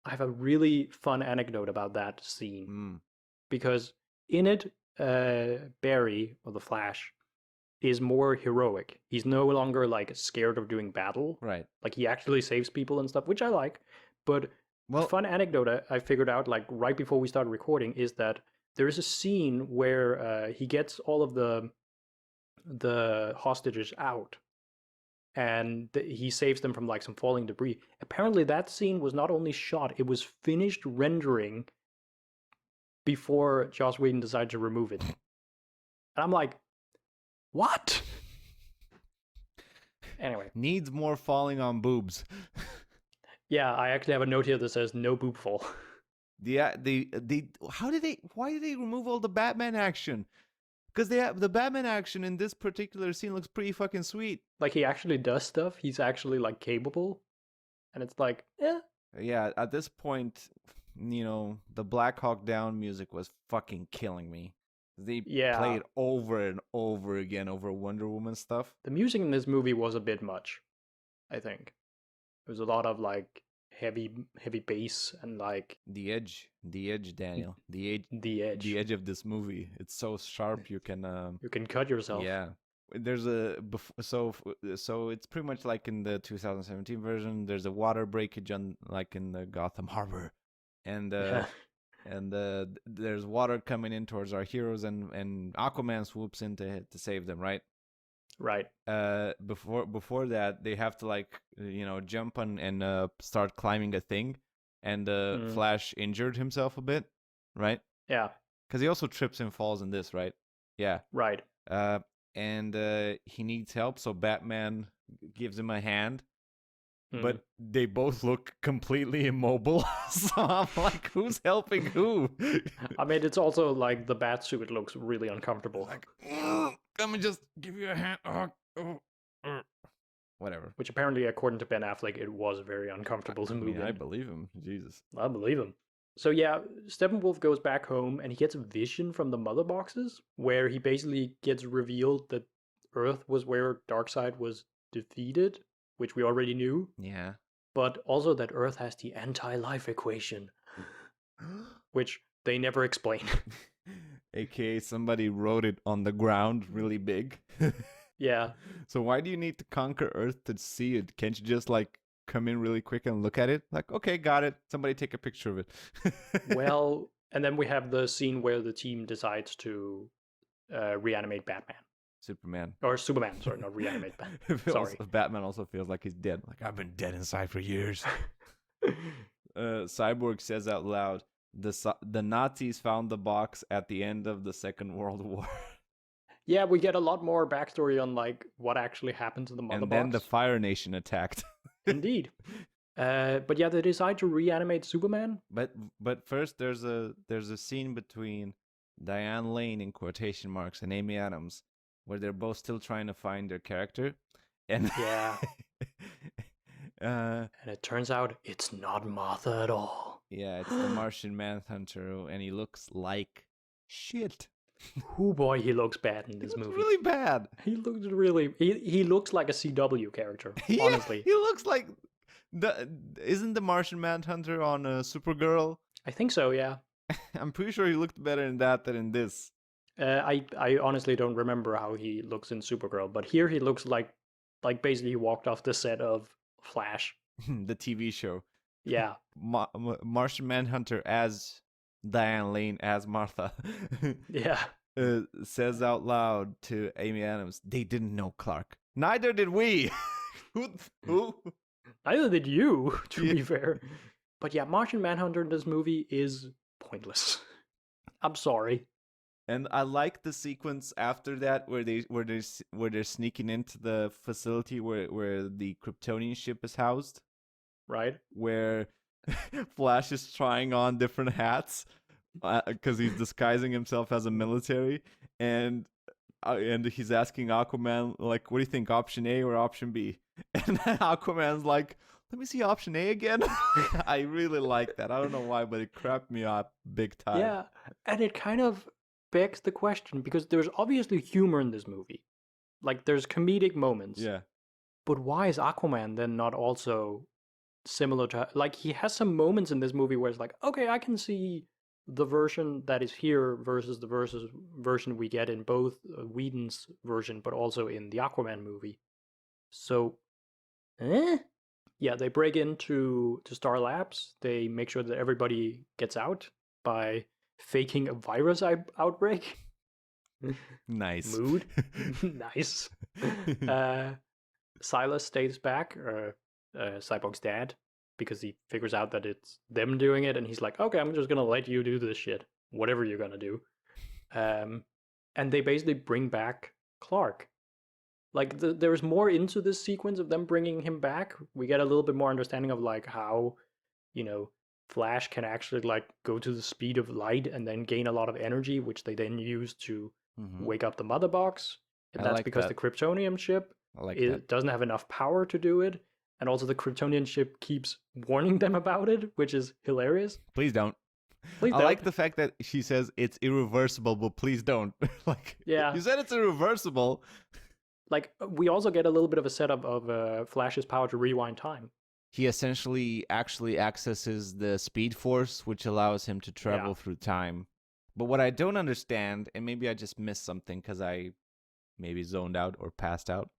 I have a really fun anecdote about that scene because in it, Barry or the Flash is more heroic. He's no longer like scared of doing battle. Right. Like he actually saves people and stuff, which I like. But Well, fun anecdote I figured out like right before we started recording is that there is a scene where he gets all of the hostages out, and he saves them from like some falling debris. Apparently, that scene was not only shot; it was finished rendering before Joss Whedon decided to remove it. And I'm like, what? Anyway, needs more falling on boobs. yeah, I actually have a note here that says no boob fall. Yeah, why did they remove all the Batman action? Because the Batman action in this particular scene looks pretty fucking sweet. Like he actually does stuff. He's actually like capable, and it's like, eh. Yeah, at this point, the Black Hawk Down music was fucking killing me. They played over and over again over Wonder Woman stuff. The music in this movie was a bit much, I think. There was a lot of like heavy bass and like the edge, Daniel, the edge of this movie. It's so sharp you can cut yourself. Yeah, there's so it's pretty much like in the 2017 version. There's a water breakage on like in the Gotham Harbor, and there's water coming in towards our heroes, and Aquaman swoops in to save them, right? Right. Before that, they have to like jump on and start climbing a thing, and Flash injured himself a bit, right? Yeah. Because he also trips and falls in this, right? Yeah. Right. And he needs help, so Batman gives him a hand. But they both look completely immobile. So I'm like, who's helping who? I mean, it's also like the bat suit looks really uncomfortable. Like, come and just give you a hand. Whatever. Which apparently, according to Ben Affleck, it was very uncomfortable to move in. I believe him. Jesus. I believe him. So yeah, Steppenwolf goes back home and he gets a vision from the mother boxes where he basically gets revealed that Earth was where Darkseid was defeated, which we already knew. Yeah. But also that Earth has the anti-life equation, which they never explain. AKA somebody wrote it on the ground really big. Yeah. So why do you need to conquer Earth to see it? Can't you just like come in really quick and look at it? Like, okay, got it. Somebody take a picture of it. Well, and then we have the scene where the team decides to reanimate Batman. Superman. Or Superman, sorry, not reanimate Batman. Sorry. Batman also feels like he's dead. Like, I've been dead inside for years. Cyborg says out loud, the Nazis found the box at the end of the Second World War. Yeah, we get a lot more backstory on like what actually happened to the mother box. And then the Fire Nation attacked. Indeed. But yeah, they decide to reanimate Superman. But first, there's a scene between Diane Lane in quotation marks and Amy Adams, where they're both still trying to find their character, and Yeah. uh, And it turns out it's not Martha at all. yeah, it's the Martian Manhunter, and he looks like shit. Oh boy, he looks bad in this He looks movie. really bad. He looks really. He looks like a CW character. Yeah, Honestly, he looks like isn't the Martian Manhunter on Supergirl? I think so. Yeah. I'm pretty sure he looked better in that than in this. I honestly don't remember how he looks in Supergirl, but here he looks like basically he walked off the set of Flash. The TV show. Yeah. Martian Manhunter as Diane Lane as Martha. Yeah. Says out loud to Amy Adams, "They didn't know Clark. Neither did we." Who? Neither did you, to be fair. But yeah, Martian Manhunter in this movie is pointless. I'm sorry. And I like the sequence after that where they're sneaking into the facility where the Kryptonian ship is housed. Right? Where Flash is trying on different hats because he's disguising himself as a military, and he's asking Aquaman, like, what do you think, option A or option B? And Aquaman's like, let me see option A again. I really like that. I don't know why, but it cracked me up big time. Yeah, and it kind of begs the question, because there's obviously humor in this movie. Like, there's comedic moments. Yeah. But why is Aquaman then not also similar to... Like, he has some moments in this movie where it's like, okay, I can see the version that is here versus the version we get in both Whedon's version, but also in the Aquaman movie. So, yeah, they break into Star Labs. They make sure that everybody gets out by faking a virus outbreak. Nice. Mood. Nice. Silas stays back, Cyborg's dad, because he figures out that it's them doing it, and he's like, okay, I'm just gonna let you do this shit, whatever you're gonna do. And they basically bring back Clark. Like, there's more into this sequence of them bringing him back. We get a little bit more understanding of, like, how, Flash can actually, like, go to the speed of light and then gain a lot of energy, which they then use to wake up the mother box. And that's like because that. the Kryptonian ship doesn't have enough power to do it. And also the Kryptonian ship keeps warning them about it, which is hilarious. Please don't. I like the fact that she says it's irreversible, but please don't. Like, yeah. You said it's irreversible. Like, we also get a little bit of a setup of Flash's power to rewind time. He essentially actually accesses the Speed Force, which allows him to travel through time. But what I don't understand, and maybe I just missed something because I maybe zoned out or passed out,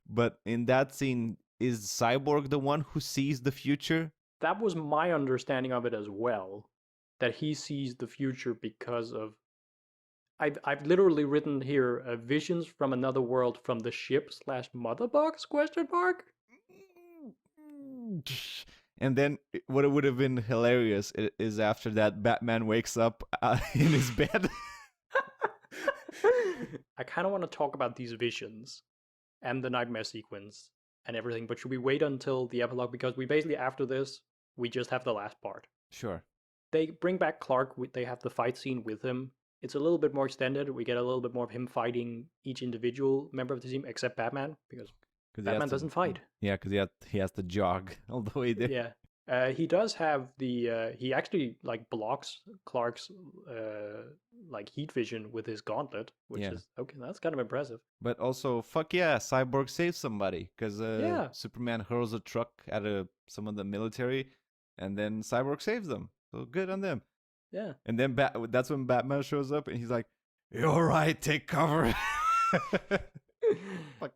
but in that scene, is Cyborg the one who sees the future? That was my understanding of it as well, that he sees the future because of... I've literally written here, visions from another world from the ship/mother box, ? And then what it would have been hilarious is after that Batman wakes up in his bed. I kind of want to talk about these visions and the nightmare sequence and everything, but should we wait until the epilogue? Because we basically, after this, we just have the last part. Sure. They bring back Clark. They have the fight scene with him. It's a little bit more extended. We get a little bit more of him fighting each individual member of the team, except Batman, because Batman doesn't fight. Yeah, because he has to jog all the way there. Yeah. He does have the... he actually, like, blocks Clark's, like, heat vision with his gauntlet, which is... Okay, that's kind of impressive. But also, fuck yeah, Cyborg saves somebody, because Superman hurls a truck at some of the military, and then Cyborg saves them. So good on them. Yeah. And then that's when Batman shows up, and he's like, "You're right, take cover."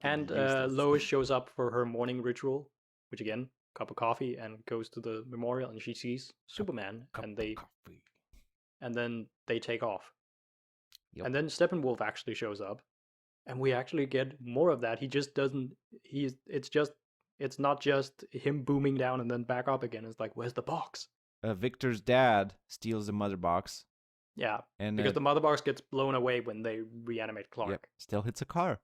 And Lois shows up for her morning ritual, which again, cup of coffee, and goes to the memorial, and she sees Superman, and then they take off. Yep. And then Steppenwolf actually shows up, and we actually get more of that. He just doesn't... It's not just him booming down and then back up again. It's like, where's the box? Victor's dad steals the mother box. Yeah, and because the mother box gets blown away when they reanimate Clark. Yep, still hits a car.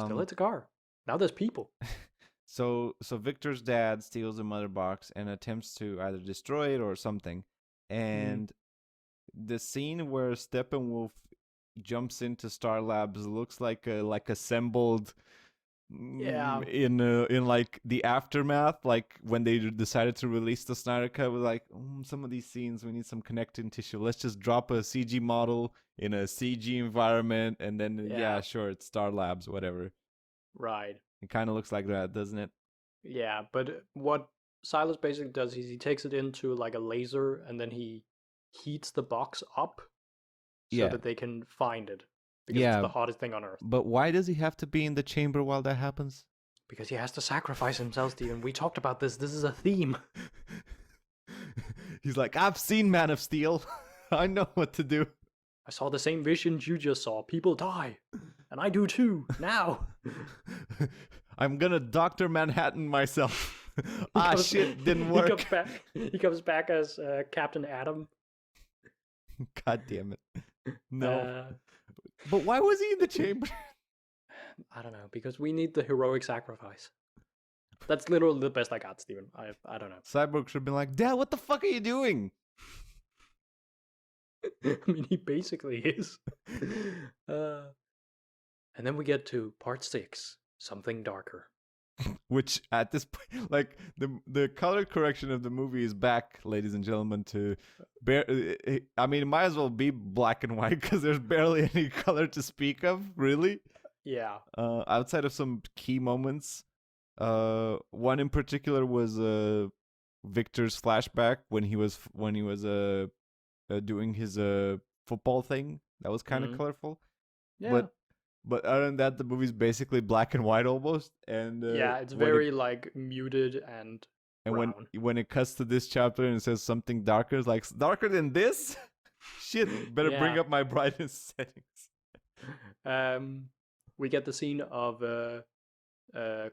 Still hits a car. Now there's people. So Victor's dad steals the mother box and attempts to either destroy it or something. And the scene where Steppenwolf jumps into Star Labs looks like a assembled Yeah. in like the aftermath, like when they decided to release the Snyder Cut, was like, some of these scenes we need some connecting tissue. Let's just drop a CG model in a CG environment, and then yeah, sure, it's Star Labs, whatever. Right. It kind of looks like that, doesn't it? Yeah, but what Silas basically does is he takes it into like a laser and then he heats the box up so that they can find it. Because it's the hottest thing on Earth. But why does he have to be in the chamber while that happens? Because he has to sacrifice himself, Steven. We talked about this. This is a theme. He's like, I've seen Man of Steel. I know what to do. I saw the same visions you just saw. People die. And I do too, now. I'm gonna Dr. Manhattan myself. Shit, didn't work. He comes back as Captain Atom. God damn it. No. But why was he in the chamber? I don't know, because we need the heroic sacrifice. That's literally the best I got, Steven. I don't know. Cyborg should have been like, Dad, what the fuck are you doing? I mean, he basically is. And then we get to part 6, Something Darker. Which at this point, like the color correction of the movie is back, ladies and gentlemen. I mean, it might as well be black and white because there's barely any color to speak of, really. Yeah. Outside of some key moments, one in particular was Victor's flashback when he was doing his football thing. That was kind of colorful. Yeah. But other than that, the movie's basically black and white almost. And yeah, it's very like muted and brown. when it cuts to this chapter and it says something darker, it's like, darker than this? Shit, better bring up my brightness settings. We get the scene of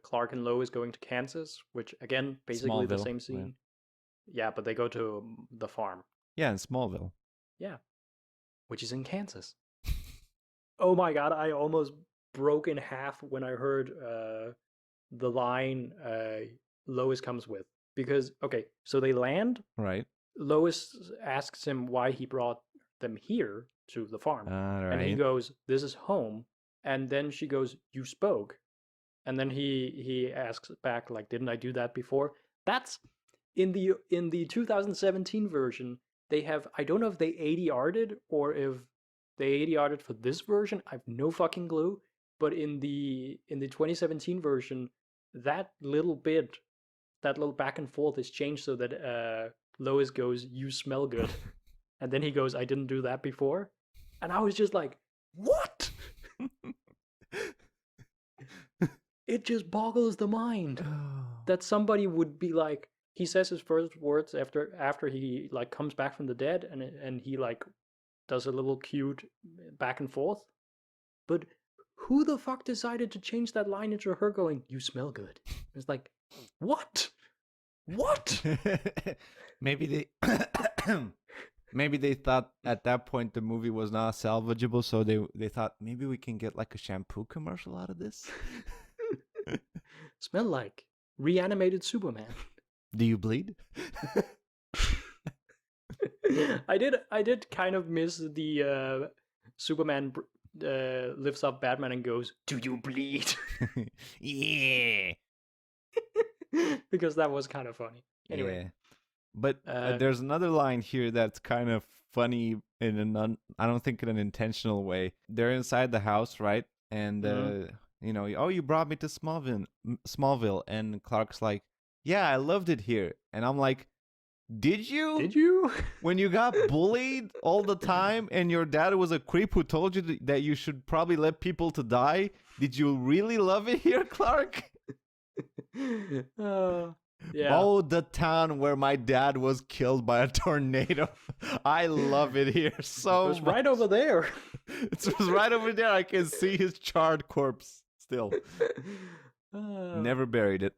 Clark and Lois going to Kansas, which again, basically the same scene. Yeah, but they go to the farm. Yeah, in Smallville. Yeah, which is in Kansas. Oh my god, I almost broke in half when I heard the line Lois comes with. Because, okay, so they land. Right. Lois asks him why he brought them here to the farm. Right. And he goes, this is home. And then she goes, you spoke. And then he asks back, like, didn't I do that before? That's in the 2017 version. They have, I don't know if they ADR'd or if they ADR'd for this version. I have no fucking clue. But in the 2017 version, that little back and forth is changed so that Lois goes, you smell good. And then he goes, I didn't do that before. And I was just like, what? It just boggles the mind that somebody would be like, he says his first words after he like comes back from the dead and he like does a little cute back and forth. But who the fuck decided to change that line into her going, you smell good? It's like, what? What? Maybe they thought at that point the movie was not salvageable, so they thought maybe we can get like a shampoo commercial out of this. Smell like reanimated Superman. Do you bleed? I did kind of miss the Superman lifts up Batman and goes, do you bleed? Yeah. Because that was kind of funny. Anyway. Yeah. But there's another line here that's kind of funny I don't think in an intentional way. They're inside the house, right? And you brought me to Smallville, and Clark's like, yeah, I loved it here. And I'm like, did you? Did you? When you got bullied all the time and your dad was a creep who told you that you should probably let people to die, did you really love it here, Clark? Yeah. Oh, the town where my dad was killed by a tornado. I love it here so much. It was right over there. It was right over there. I can see his charred corpse still. Never buried it.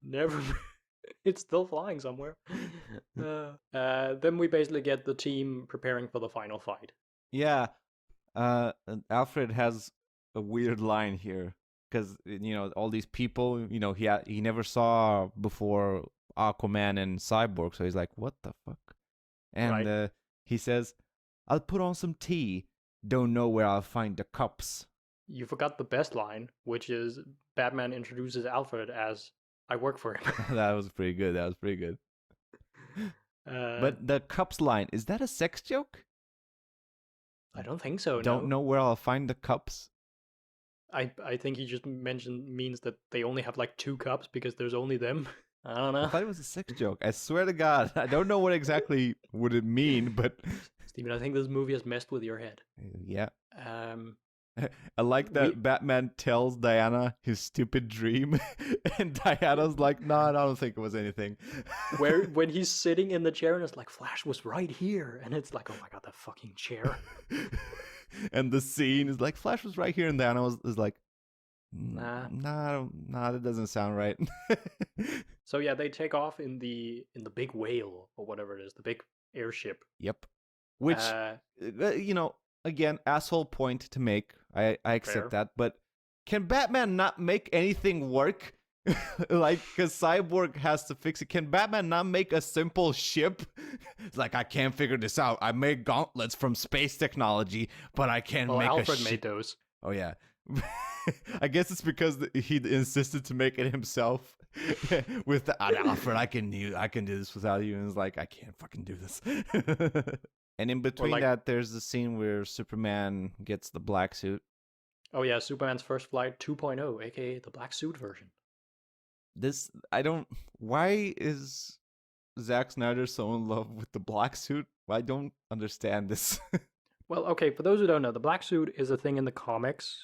Never. It's still flying somewhere. Then we basically get the team preparing for the final fight. Yeah. Alfred has a weird line here because all these people, he never saw before Aquaman and Cyborg, so he's like, what the fuck? And he says, I'll put on some tea. Don't know where I'll find the cups. You forgot the best line, which is Batman introduces Alfred as, I work for him. That was pretty good. But the cups line, is that a sex joke? I don't think so. Don't know where I'll find the cups. I think he just means that they only have like 2 cups because there's only them. I don't know. I thought it was a sex joke. I swear to God, I don't know what exactly would it mean, but Steven, I think this movie has messed with your head. Yeah. I like that Batman tells Diana his stupid dream, and Diana's like, "No, I don't think it was anything." When he's sitting in the chair and it's like, Flash was right here, and it's like, oh my God, that fucking chair. And the scene is like, Flash was right here, and Diana is like, Nah, that doesn't sound right. So yeah, they take off in the big whale or whatever it is, the big airship. Yep. Which, again, asshole point to make. I accept that, but can Batman not make anything work? Like, because Cyborg has to fix it. Can Batman not make a simple ship? It's like, I can't figure this out. I made gauntlets from space technology, but I can't make Alfred a ship. made those. Oh yeah. I guess it's because he insisted to make it himself. With the Alfred, I can do this without you, and it's like, I can't fucking do this. And in between that, there's the scene where Superman gets the black suit. Oh yeah, Superman's First Flight 2.0, aka the black suit version. Why is Zack Snyder so in love with the black suit? I don't understand this. Well, okay, for those who don't know, the black suit is a thing in the comics.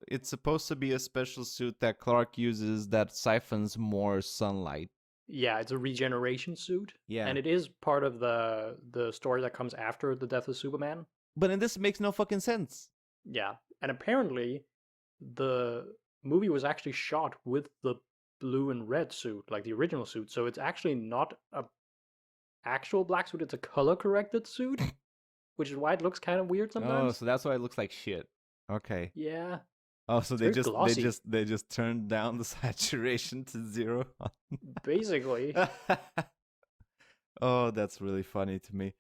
It's supposed to be a special suit that Clark uses that siphons more sunlight. Yeah, it's a regeneration suit. Yeah. And it is part of the story that comes after the death of Superman. But in this, it makes no fucking sense. Yeah. And apparently, the movie was actually shot with the blue and red suit, like the original suit. So it's actually not a actual black suit, it's a color-corrected suit, which is why it looks kind of weird sometimes. Oh, so that's why it looks like shit. Okay. Yeah. Oh, so they just turned down the saturation to 0. Basically. Oh, that's really funny to me.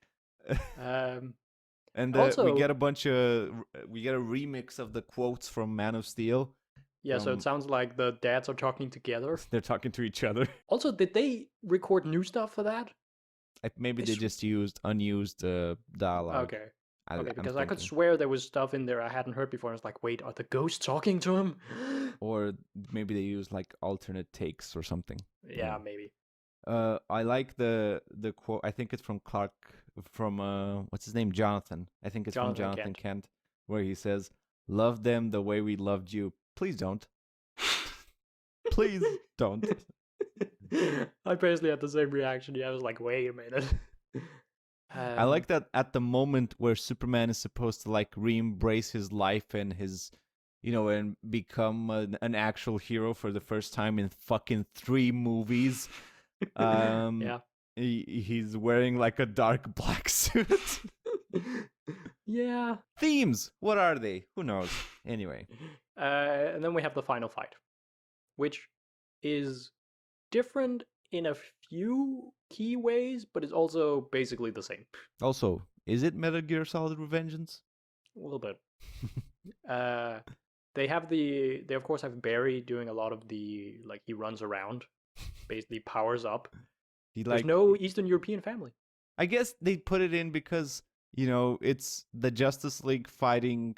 And also, we get a remix of the quotes from Man of Steel. Yeah, so it sounds like the dads are talking together. They're talking to each other. Also, did they record new stuff for that? Maybe they just used unused dialogue. Okay. Because I could swear there was stuff in there I hadn't heard before. I was like, wait, are the ghosts talking to him? Or maybe they use like alternate takes or something. Yeah, maybe. I like the quote. I think it's from Clark, from what's his name, Jonathan. I think it's from Jonathan Kent, where he says, "Love them the way we loved you. Please don't. Please don't." I basically had the same reaction. Yeah, I was like, wait a minute. I like that at the moment where Superman is supposed to like re-embrace his life and his, and become an actual hero for the first time in fucking 3 movies. Yeah. He's wearing like a dark black suit. Yeah. Themes. What are they? Who knows? Anyway. And then we have the final fight, which is different in a few key ways, but it's also basically the same. Also, is it Metal Gear Solid Revengeance? A little bit. They of course have Barry doing a lot of the, like, he runs around, basically powers up. There's no Eastern European family. I guess they put it in because, it's the Justice League fighting,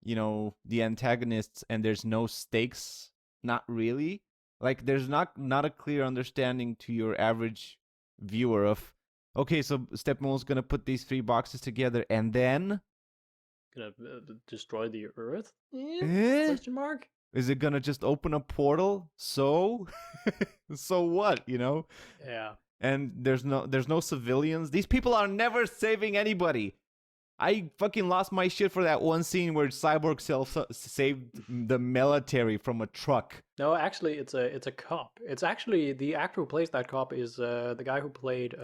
the antagonists, and there's no stakes. Not really. Like, there's not a clear understanding to your average viewer of, okay, so Steppenwolf's gonna put these 3 boxes together and then gonna destroy the Earth? Question mark? Is it gonna just open a portal? So, so what? Yeah. And there's no civilians. These people are never saving anybody. I fucking lost my shit for that one scene where Cyborg saved the military from a truck. No, actually, it's a cop. It's actually the actor who plays that cop is the guy who played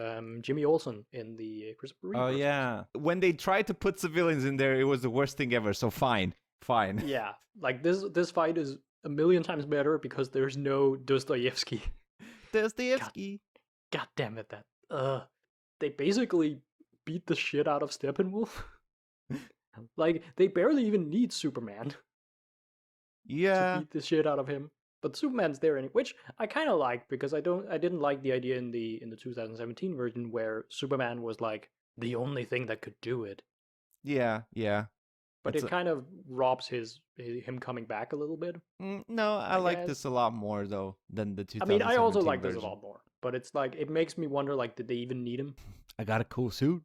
Jimmy Olsen in the Christopher Reeve. Oh yeah. When they tried to put civilians in there, it was the worst thing ever. So fine. fine. Yeah, like this fight is a million times better because there's no Dostoevsky. Dostoevsky. God damn it, they basically beat the shit out of Steppenwolf. Like they barely even need Superman to Yeah. beat the shit out of him. But Superman's there anyway, which I kind of like because I didn't like the idea in the 2017 version where Superman was like the only thing that could do it. Yeah. But It's it kind of robs him coming back a little bit. no, I like guess. this a lot more though than the 2017 I mean, I also like version. this a lot more, but it's like it makes me wonder, like, did they even need him? I got a cool suit.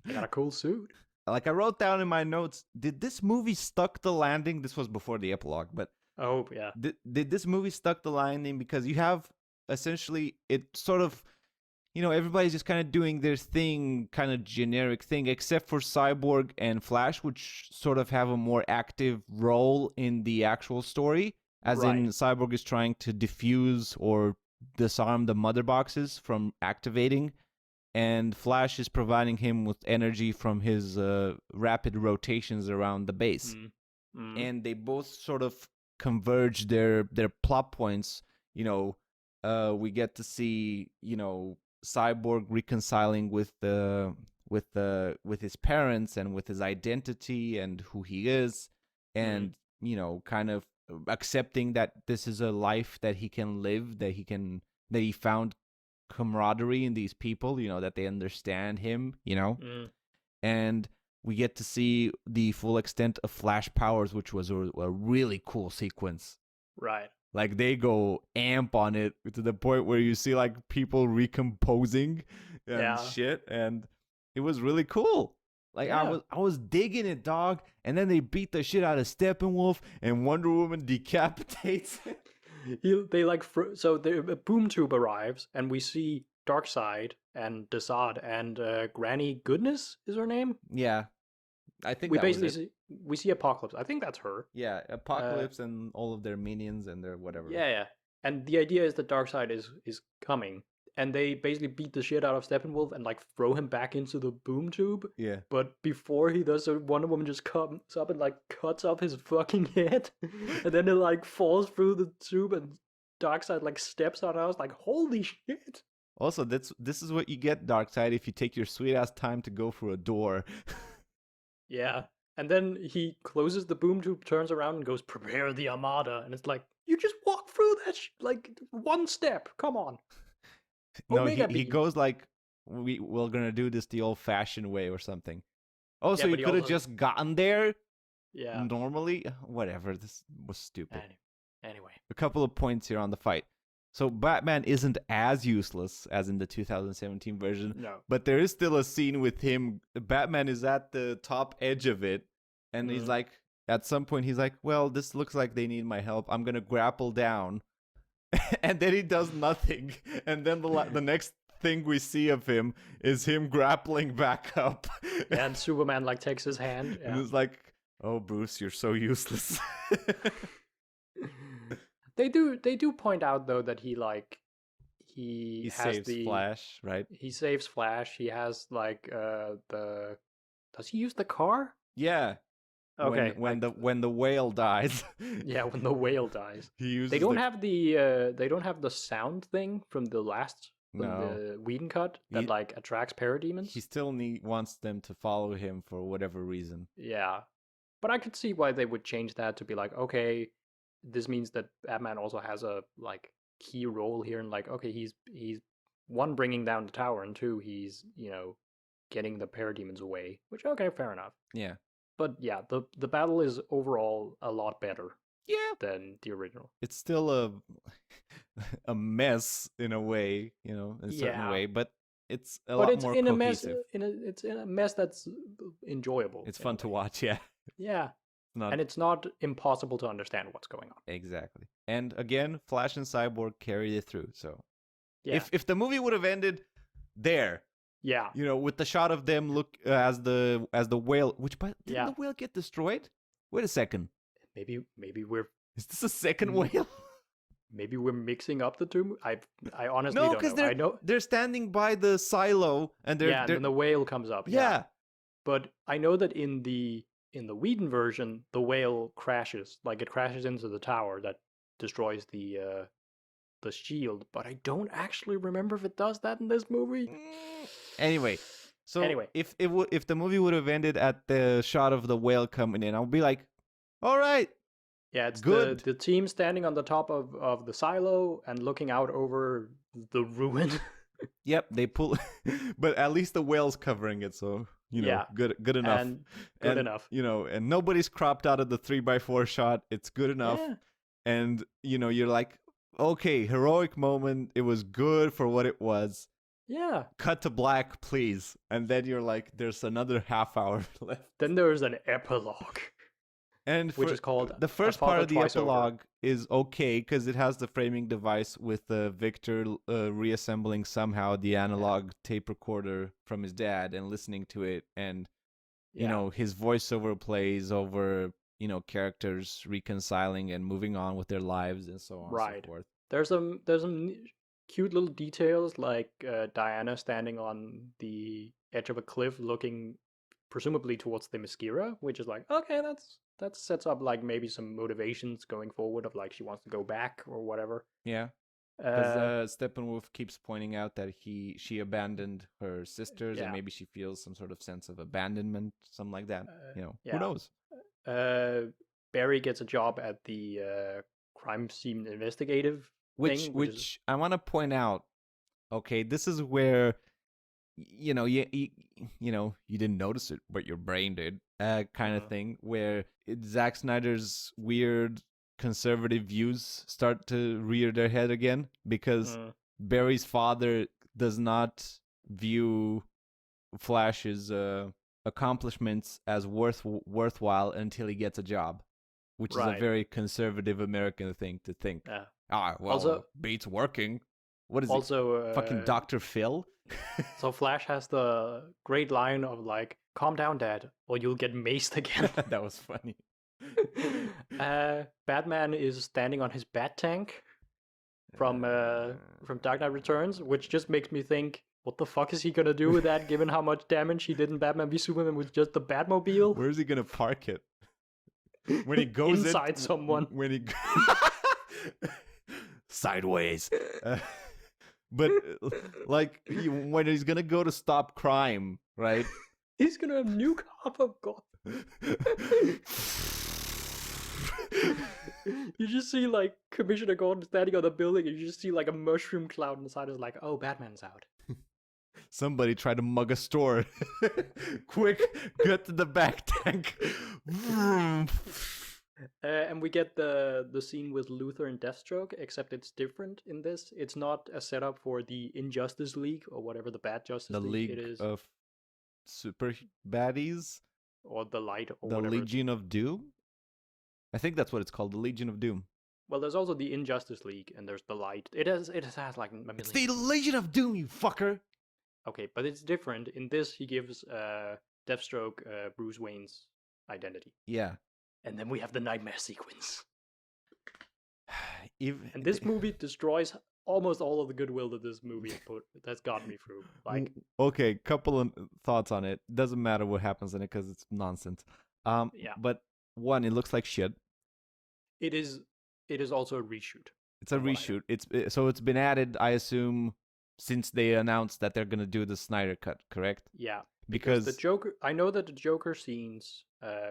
I got a cool suit. Like I wrote down in my notes, did this movie stuck the landing? This was before the epilogue, but Oh yeah, did this movie stuck the landing? Because you have essentially it sort of, everybody's just kind of doing their thing, kind of generic thing, except for Cyborg and Flash, which sort of have a more active role in the actual story. As in, Cyborg is trying to defuse or disarm the mother boxes from activating, and Flash is providing him with energy from his rapid rotations around the base. And they both sort of converge their plot points. We get to see, Cyborg reconciling with his parents and with his identity and who he is, and kind of accepting that this is a life that he can live, that he found camaraderie in these people, that they understand him, and we get to see the full extent of Flash powers, which was a really cool sequence. Right. Like they go amp on it to the point where you see like people recomposing and shit, and it was really cool. Like I was digging it, dog. And then they beat the shit out of Steppenwolf, and Wonder Woman decapitates him. So the boom tube arrives, and we see Darkseid and Desaad and Granny Goodness is her name. Yeah, I think we basically see Apocalypse. I think that's her. Yeah, Apocalypse and all of their minions and their whatever. Yeah. And the idea is that Darkseid is coming, and they basically beat the shit out of Steppenwolf and like throw him back into the boom tube. Yeah. But before he does so, Wonder Woman just comes up and like cuts off his fucking head, and then it like falls through the tube, and Darkseid like steps on it. I was like, holy shit. Also, this is what you get, Darkseid, if you take your sweet ass time to go for a door. Yeah. And then he closes the boom tube, turns around, and goes, "Prepare the Armada." And it's like, you just walk through that, like, one step. Come on. No, he goes like, we're going to do this the old-fashioned way or something. Oh, so you could have just gotten there? Yeah. Normally? Whatever. This was stupid. Anyway. A couple of points here on the fight. So Batman isn't as useless as in the 2017 version. No. But there is still a scene with him. Batman is at the top edge of it. And he's like, at some point, he's like, well, this looks like they need my help. I'm going to grapple down. And then he does nothing. And then the next thing we see of him is him grappling back up. And Superman like takes his hand. Yeah. And it's like, oh, Bruce, you're so useless. They do point out though that he has saves Flash, right? He saves Flash. He has like does he use the car? Yeah. Okay. When the whale dies. Yeah, when the whale dies. He uses they don't have the sound thing from the Whedon cut that like attracts parademons. He still wants them to follow him for whatever reason. Yeah. But I could see why they would change that to be like, okay, this means that Batman also has a like key role here, and like, okay, he's one, bringing down the tower, and two, he's getting the parademons away, which, okay, fair enough. Yeah. But yeah, the battle is overall a lot better. Yeah. Than the original. It's still a mess in a way, in a certain way, but it's a lot more cohesive. It's in a mess that's enjoyable. It's fun to watch, yeah. Yeah. And it's not impossible to understand what's going on. Exactly. And again, Flash and Cyborg carried it through. So yeah. If the movie would have ended there, yeah, with the shot of them look as the whale, didn't the whale get destroyed? Wait a second. Maybe we're... Is this a second whale? Maybe we're mixing up the two. I honestly don't know. No, because they're standing by the silo, and and then the whale comes up. Yeah. But I know that in the in the Whedon version, the whale crashes. Like it crashes into the tower that destroys the shield. But I don't actually remember if it does that in this movie. Anyway, so Anyway. if the movie would have ended at the shot of the whale coming in, I'll be like, all right. Yeah, it's good. the team standing on the top of the silo and looking out over the ruin. Yep, they pull, but at least the whale's covering it, so Yeah. good enough. And good enough. And nobody's cropped out of the 3x4 shot. It's good enough. Yeah. And you're like, okay, heroic moment. It was good for what it was. Yeah. Cut to black, please. And then you're like, there's another half hour left. Then there's an epilogue. And which is called the first part of the epilogue is okay because it has the framing device with Victor reassembling somehow the analog tape recorder from his dad and listening to it, and his voiceover plays over characters reconciling and moving on with their lives and so on and so forth. There's some cute little details like Diana standing on the edge of a cliff looking presumably towards the Themyscira, which is like, okay, that sets up like maybe some motivations going forward of like she wants to go back or whatever. Yeah, because Steppenwolf keeps pointing out that she abandoned her sisters and maybe she feels some sort of sense of abandonment, something like that. Who knows? Barry gets a job at the crime scene investigative thing, which I want to point out. Okay, this is where you didn't notice it, but your brain did, kind of thing, where Zack Snyder's weird conservative views start to rear their head again, because Barry's father does not view Flash's accomplishments as worthwhile until he gets a job, which is a very conservative American thing to think. Also, Bates working. What is also, it? Fucking Dr. Phil? So Flash has the great line of like, calm down, Dad, or you'll get maced again. That was funny. Batman is standing on his bat tank from Dark Knight Returns, which just makes me think, what the fuck is he gonna do with that, given how much damage he did in Batman v Superman with just the Batmobile? Where is he gonna park it? When he goes inside someone. When he sideways. But like when he's gonna go to stop crime, right? He's gonna nuke half of Gotham. You just see like Commissioner Gordon standing on the building, and you just see like a mushroom cloud inside. Is like, oh, Batman's out. Somebody tried to mug a store. Quick, get to the back tank. And we get the scene with Luthor and Deathstroke, except it's different in this. It's not a setup for the Injustice League or whatever the Bad Justice League it is. The League of Super Baddies? Or the Light or the whatever. The Legion of Doom? I think that's what it's called, the Legion of Doom. Well, there's also the Injustice League, and there's the Light. It has like a million. It's the Legion of Doom, you fucker! Okay, but it's different. In this, he gives Deathstroke Bruce Wayne's identity. Yeah. And then we have the nightmare sequence. And this movie destroys almost all of the goodwill that this movie that's gotten me through. Like, okay, couple of thoughts on it. Doesn't matter what happens in it because it's nonsense. But one, it looks like shit. It is also a reshoot. It's a reshoot. It's been added, I assume, since they announced that they're gonna do the Snyder cut, correct? Yeah. Because the Joker, I know that the Joker scenes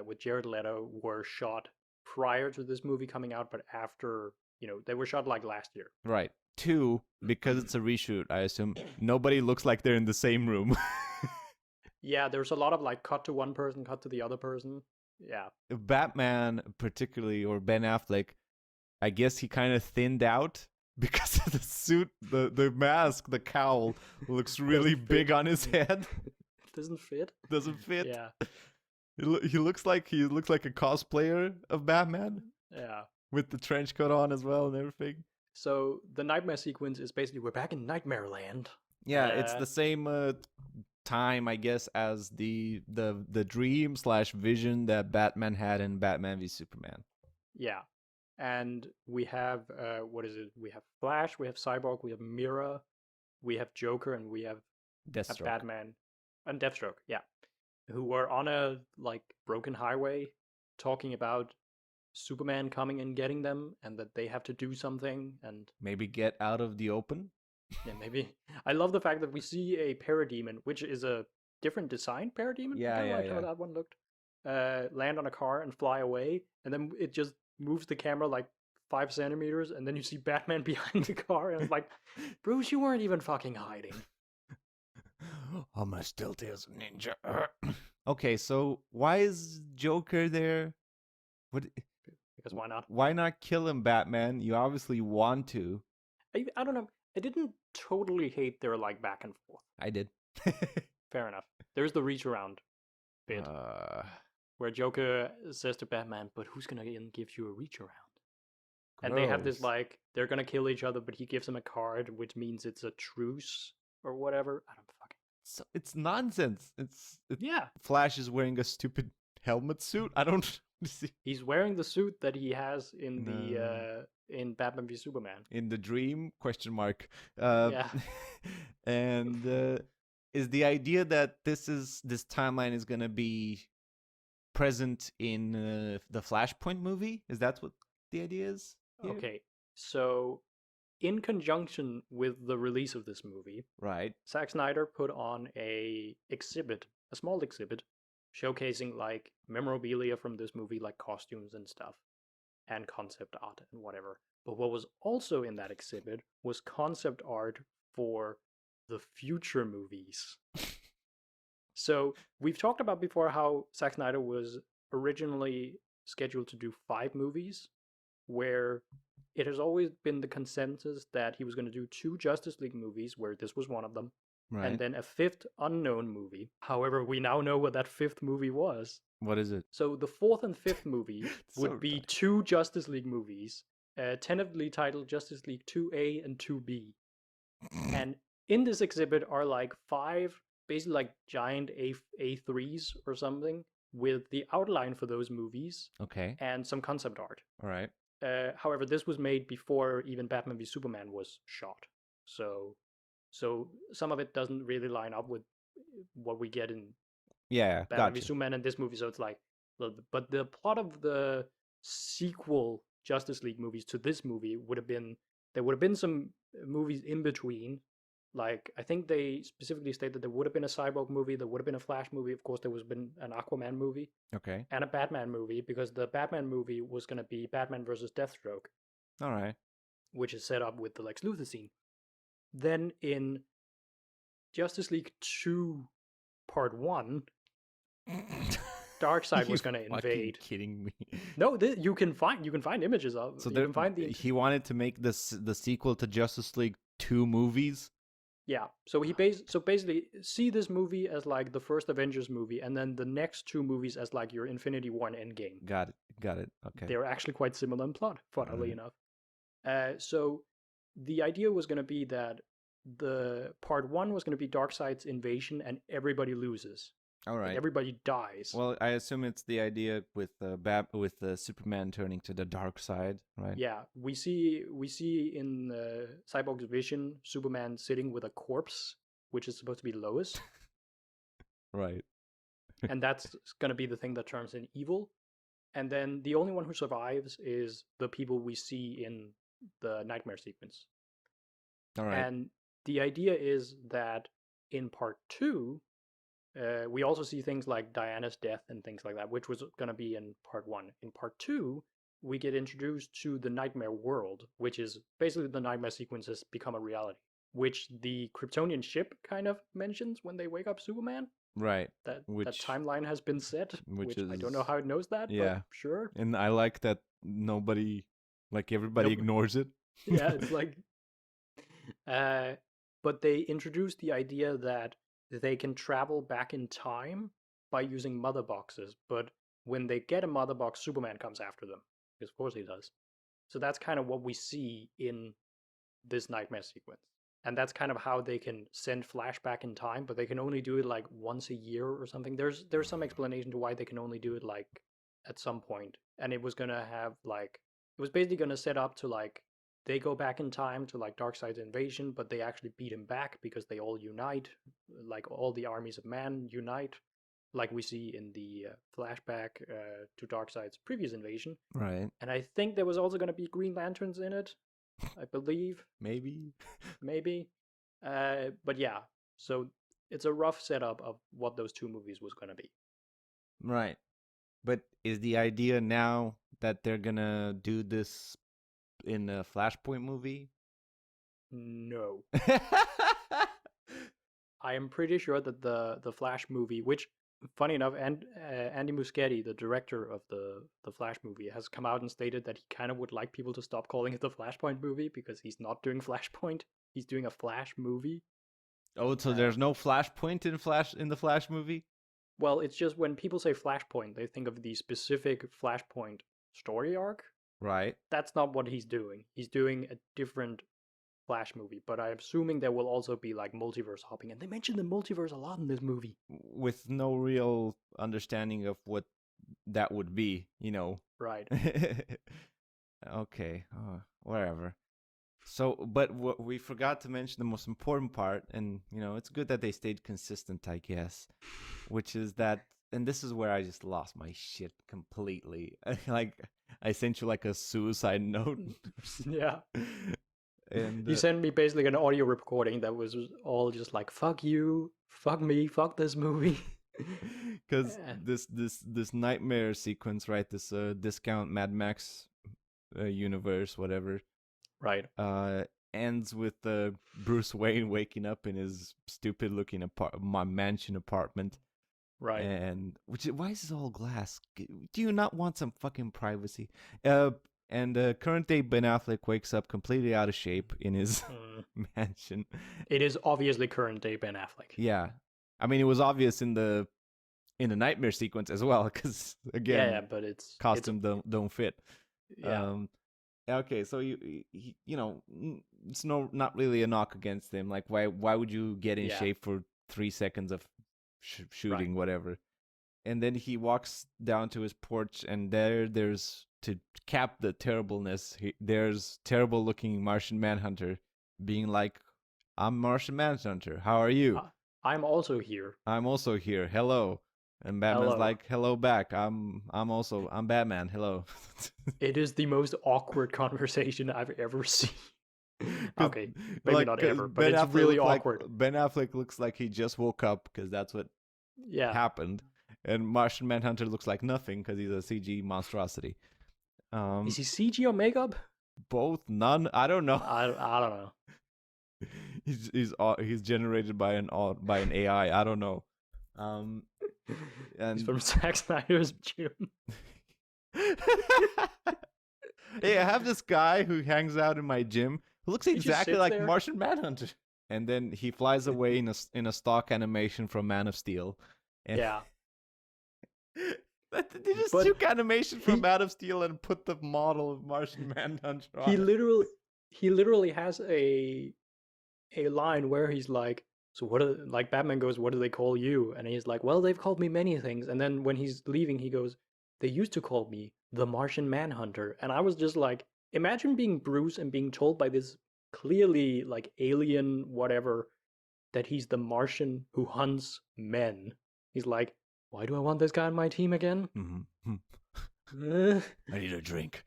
with Jared Leto were shot prior to this movie coming out, but after, they were shot like last year. Right. Two, because it's a reshoot, I assume nobody looks like they're in the same room. Yeah, there's a lot of like cut to one person, cut to the other person. Yeah. Batman, particularly, or Ben Affleck, I guess he kind of thinned out because of the suit, the mask, the cowl looks really big on his head. Doesn't fit. Yeah. He looks like a cosplayer of Batman. Yeah. With the trench coat on as well and everything. So the nightmare sequence is basically we're back in Nightmare Land. Yeah, it's the same time, I guess, as the dream / vision that Batman had in Batman v Superman. Yeah. And we have what is it? We have Flash, we have Cyborg, we have Mira, we have Joker, and we have Deathstroke. Batman and Deathstroke. Yeah. who were on a like broken highway talking about Superman coming and getting them and that they have to do something and Maybe get out of the open. yeah, maybe. I love the fact that we see a parademon, which is a different design parademon. I Yeah, kind of yeah, liked how yeah. that one looked. Land on a car and fly away, and then it just moves the camera like 5 centimeters, and then you see Batman behind the car, and it's like, Bruce, you weren't even fucking hiding. I'm a stealthy as a ninja. Okay, so why is Joker there? What? Because why not? Why not kill him, Batman? You obviously want to. I don't know. I didn't totally hate their like back and forth. I did. Fair enough. There's the reach around bit where Joker says to Batman, "But who's gonna give you a reach around?" And they have this gross. like they're gonna kill each other, but he gives him a card, which means it's a truce or whatever. I don't fucking. So it's nonsense. Yeah, Flash is wearing a stupid helmet suit. I don't see he's wearing the suit that he has in No. the in Batman v Superman. in the dream question mark. Yeah. And is the idea that this timeline is gonna be present in the Flashpoint movie? Is that what the idea is? Here? Okay, so in conjunction with the release of this movie, Right. Zack Snyder put on a small exhibit, showcasing like memorabilia from this movie, like costumes and stuff, and concept art and whatever. But what was also in that exhibit was concept art for the future movies. So we've talked about before how Zack Snyder was originally scheduled to do 5 movies, where it has always been the consensus that he was going to do 2 Justice League movies, where this was one of them, Right. and then a 5th unknown movie. However, we now know what that 5th movie was. What is it? So the 4th and 5th movie would So be 2 Justice League movies, tentatively titled Justice League 2A and 2B. And in this exhibit are like 5 basically like giant A3s or something with the outline for those movies Okay. and some concept art. All right. However, this was made before even Batman v Superman was shot, so some of it doesn't really line up with what we get in Yeah, Batman v gotcha. Superman in this movie. So it's like, but the plot of the sequel Justice League movies to this movie would have been there would have been some movies in between. Like I think they specifically state that there would have been a Cyborg movie, there would have been a Flash movie, of course there was been an Aquaman movie, Okay. and a Batman movie, because the Batman movie was going to be Batman versus Deathstroke, All right. which is set up with the Lex Luthor scene. Then in Justice League 2 Part 1, Darkseid was You going to fucking invade. kidding me? No, you can find images of. So you can find the he wanted to make the sequel to Justice League 2 movies. Yeah, so basically see this movie as like the first Avengers movie, and then the next 2 movies as like your Infinity War and Endgame. Got it. Okay. They're actually quite similar in plot, funnily enough. So the idea was going to be that the Part 1 was going to be Darkseid's invasion, and everybody loses. All right. Like everybody dies. Well, I assume it's the idea with Superman turning to the dark side, right? Yeah, we see in Cyborg's vision Superman sitting with a corpse, which is supposed to be Lois. Right. And that's going to be the thing that turns in evil. And then the only one who survives is the people we see in the nightmare sequence. All right. And the idea is that in Part 2, we also see things like Diana's death and things like that, which was going to be in Part 1. In Part 2, we get introduced to the nightmare world, which is basically the nightmare sequences become a reality, which the Kryptonian ship kind of mentions when they wake up Superman. Right. That timeline has been set, which I don't know how it knows that, but sure. And I like that everybody ignores it. Yeah, it's like... but they introduced the idea that they can travel back in time by using mother boxes, but when they get a mother box, Superman comes after them, because of course he does. So that's kind of what we see in this nightmare sequence. And that's kind of how they can send Flash back in time, but they can only do it like once a year or something. There's some explanation to why they can only do it like at some point. And it was gonna have like, it was basically gonna set up to like, they go back in time to like Darkseid's invasion, but they actually beat him back because they all unite, like all the armies of man unite. like we see in the flashback to Darkseid's previous invasion. Right. And I think there was also going to be Green Lanterns in it, I believe. Maybe. But yeah, so it's a rough setup of what those two movies was going to be. Right. But is the idea now that they're gonna do this in a Flashpoint movie? No. I am pretty sure that the Flash movie, which, funny enough, Andy Muschietti, the director of the Flash movie, has come out and stated that he kind of would like people to stop calling it the Flashpoint movie because he's not doing Flashpoint. He's doing a Flash movie. Oh, so there's no Flashpoint in the Flash movie? Well, it's just when people say Flashpoint, they think of the specific Flashpoint story arc. Right. That's not what he's doing. He's doing a different Flash movie, but I'm assuming there will also be like multiverse hopping, and they mention the multiverse a lot in this movie. With no real understanding of what that would be, you know. Right. Okay. Whatever. So, but we forgot to mention the most important part, and you know, it's good that they stayed consistent, I guess, which is that, and this is where I just lost my shit completely. Like, I sent you like a suicide note. Yeah. And you sent me basically an audio recording that was all just like, fuck you, fuck me, fuck this movie. Because this nightmare sequence, right? This discount Mad Max universe, whatever. Right. Ends with Bruce Wayne waking up in his stupid-looking mansion apartment. Right. And why is this all glass? Do you not want some fucking privacy? And current day Ben Affleck wakes up completely out of shape in his mansion. It is obviously current day Ben Affleck. Yeah, I mean it was obvious in the nightmare sequence as well, because again, but it's costume don't fit. Yeah. Okay, so you know, it's not really a knock against him. Like, why would you get in shape for 3 seconds of shooting, whatever? And then he walks down to his porch, and there's to cap the terribleness. There's terrible looking Martian Manhunter, being like, "I'm Martian Manhunter. How are you? I'm also here. I'm also here. Hello." And Batman's like, "Hello back. I'm Batman. Hello." It is the most awkward conversation I've ever seen. Okay, maybe not ever, but it's really awkward. Ben Affleck looks like he just woke up because that's what happened, and Martian Manhunter looks like nothing because he's a CG monstrosity. Is he CG or makeup? Both, none. I don't know. I don't know. He's generated by an AI. I don't know. And he's from Zack Snyder's gym. Hey, I have this guy who hangs out in my gym who looks exactly like there? Martian Manhunter. And then he flies away in a stock animation from Man of Steel. And yeah. They just took animation from Man of Steel and put the model of Martian Manhunter on. He literally has a line where he's like, so like Batman goes, "What do they call you?" And he's like, "Well, they've called me many things." And then when he's leaving, he goes, "They used to call me the Martian Manhunter." And I was just like, imagine being Bruce and being told by this clearly like alien whatever that he's the Martian who hunts men. He's like, why do I want this guy on my team again? I need a drink.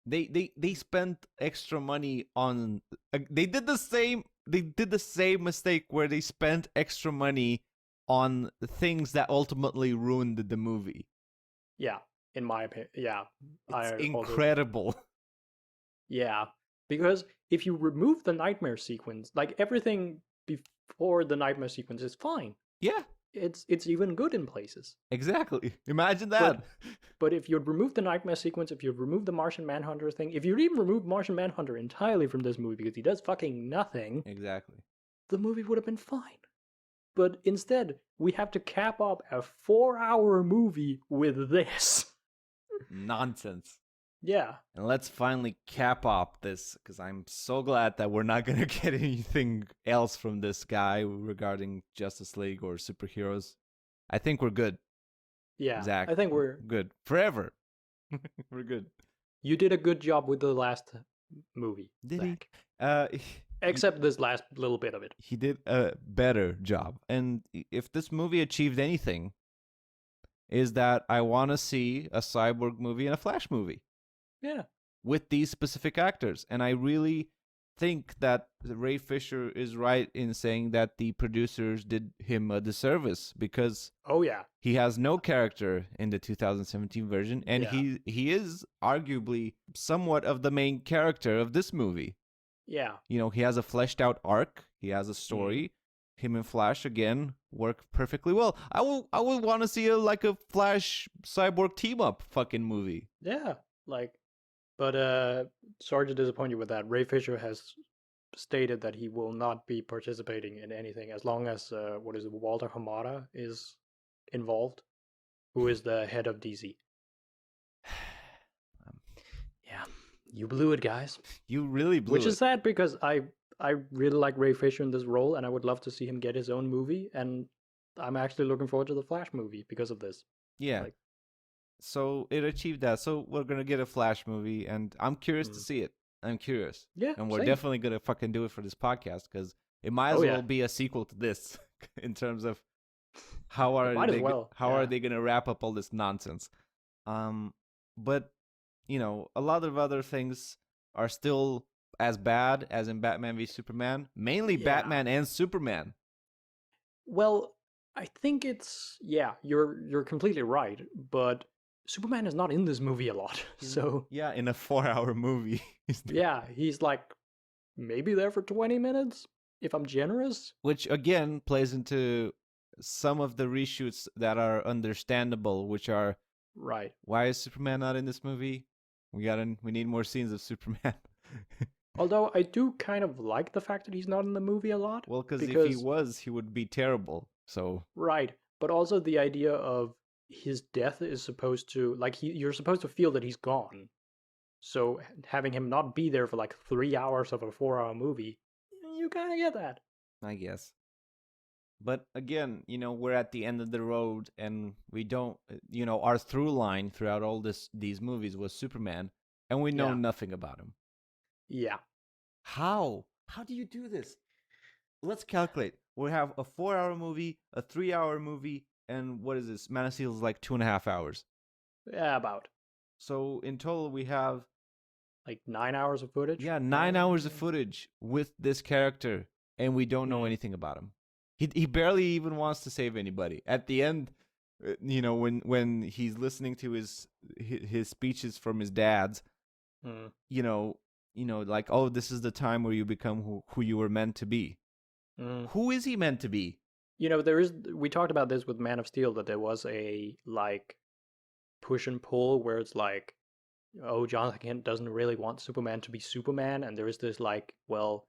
They spent extra money on. They did the same mistake where they spent extra money on things that ultimately ruined the movie. Yeah, in my opinion, yeah, it's incredible. Yeah, because if you remove the nightmare sequence, like everything before the nightmare sequence is fine. Yeah. It's even good in places. Exactly. Imagine that. But if you'd remove the nightmare sequence, if you'd remove the Martian Manhunter thing, if you'd even remove Martian Manhunter entirely from this movie because he does fucking nothing. Exactly. The movie would have been fine. But instead, we have to cap up a 4-hour movie with this. Nonsense. Yeah. And let's finally cap up this, because I'm so glad that we're not going to get anything else from this guy regarding Justice League or superheroes. I think we're good. Yeah, Zach, I think we're good. Forever. We're good. You did a good job with the last movie. Did Zach. he? Except this last little bit of it. He did a better job. And if this movie achieved anything, is that I want to see a Cyborg movie and a Flash movie. Yeah. With these specific actors. And I really think that Ray Fisher is right in saying that the producers did him a disservice, because he has no character in the 2017 version, and he is arguably somewhat of the main character of this movie. Yeah. You know, he has a fleshed out arc, he has a story. Him and Flash again work perfectly well. I would want to see a Flash Cyborg team up fucking movie. Yeah, but sorry to disappoint you with that. Ray Fisher has stated that he will not be participating in anything as long as Walter Hamada is involved, who is the head of DC. Yeah, you blew it, guys. You really blew it. Which is sad, because I really like Ray Fisher in this role, and I would love to see him get his own movie, and I'm actually looking forward to the Flash movie because of this. Yeah. So it achieved that. So we're going to get a Flash movie, and I'm curious to see it. I'm curious. Yeah. And we're definitely going to fucking do it for this podcast, because it might as well be a sequel to this in terms of how are they going to wrap up all this nonsense. But, you know, a lot of other things are still as bad as in Batman v Superman, mainly Batman and Superman. Well, I think it's you're completely right, but Superman is not in this movie a lot. So in a 4-hour movie. He's maybe there for 20 minutes if I'm generous, which again plays into some of the reshoots that are understandable, which are why is Superman not in this movie? We need more scenes of Superman. Although I do kind of like the fact that he's not in the movie a lot. Well, because if he was, he would be terrible. So but also the idea of his death is supposed to you're supposed to feel that he's gone. So having him not be there for 3 hours of a 4-hour movie, you kind of get that, I guess. But again, you know, we're at the end of the road, and we don't, you know, our through line throughout all these movies was Superman, and we know nothing about him. Yeah. How do you do this? Let's calculate. We have a 4-hour movie, a 3-hour movie, and what is this? Man of Steel is 2.5 hours. Yeah, about. So in total, we have 9 hours of footage. Yeah, 9 hours of footage with this character, and we don't know anything about him. He barely even wants to save anybody. At the end, you know, when he's listening to his speeches from his dad's, you know, oh, this is the time where you become who you were meant to be. Who is he meant to be? You know, we talked about this with Man of Steel, that there was a push and pull where it's Jonathan Kent doesn't really want Superman to be Superman, and there is this well,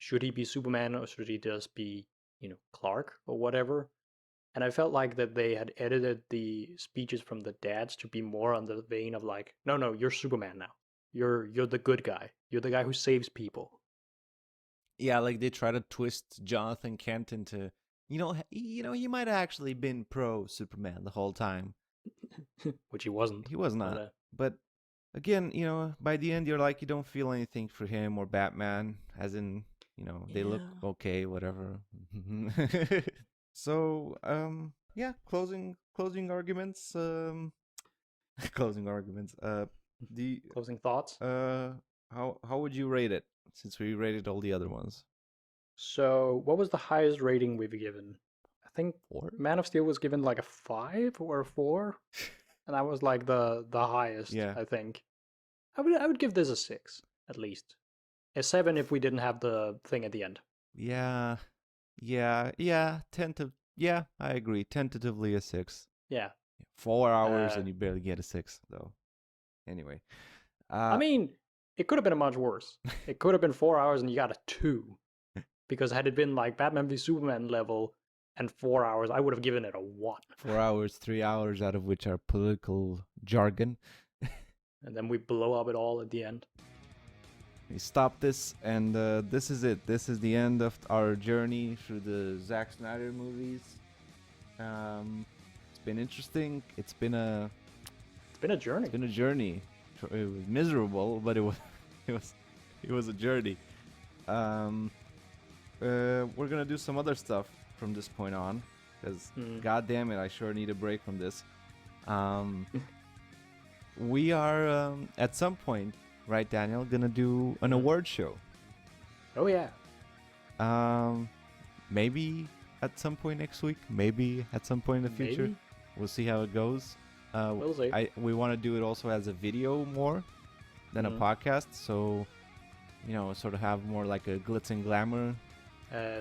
should he be Superman or should he just be, you know, Clark or whatever? And I felt like that they had edited the speeches from the dads to be more on the vein of no, you're Superman now. You're the good guy. You're the guy who saves people. Yeah, they try to twist Jonathan Kent into, you know, he might have actually been pro Superman the whole time. Which he wasn't. He was not. But again, you know, by the end, you're you don't feel anything for him or Batman, as in, you know, they look okay, whatever. So, closing arguments. Closing arguments. The closing thoughts. How would you rate it, since we rated all the other ones? So, what was the highest rating we've given? I think 4? Man of Steel was given a 5 or a 4, and that was the highest. Yeah. I think I would give this a 6 at least. A 7 if we didn't have the thing at the end. Yeah. I agree. Tentatively a 6. Yeah. 4 hours and you barely get a 6, though. Anyway. I mean, it could have been much worse. It could have been 4 hours and you got a 2. Because had it been Batman v Superman level and 4 hours, I would have given it a 1. 4 hours, 3 hours out of which are political jargon. And then we blow up it all at the end. We stop this, and this is it. This is the end of our journey through the Zack Snyder movies. It's been interesting. It's been a journey. It's been a journey. It was miserable, but it was a journey. We're gonna do some other stuff from this point on, because god damn it, I sure need a break from this. We are at some point, right, Daniel, gonna do an award show. Oh yeah. Maybe at some point next week, maybe at some point in the future. Maybe. We'll see how it goes. We'll see. We want to do it also as a video more than a podcast, so sort of have more like a glitz and glamour.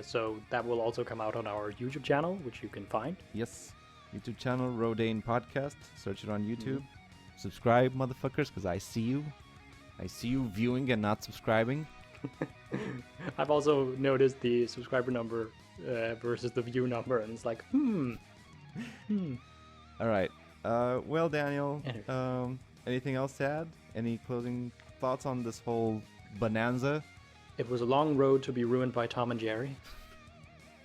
So that will also come out on our YouTube channel, which you can find. Yes, YouTube channel, RODANE Podcast. Search it on YouTube. Subscribe, motherfuckers, because I see you. I see you viewing and not subscribing. I've also noticed the subscriber number versus the view number, and it's like, All right. Well, Daniel, Anyway. Anything else to add? Any closing thoughts on this whole bonanza? It was a long road to be ruined by Tom and Jerry.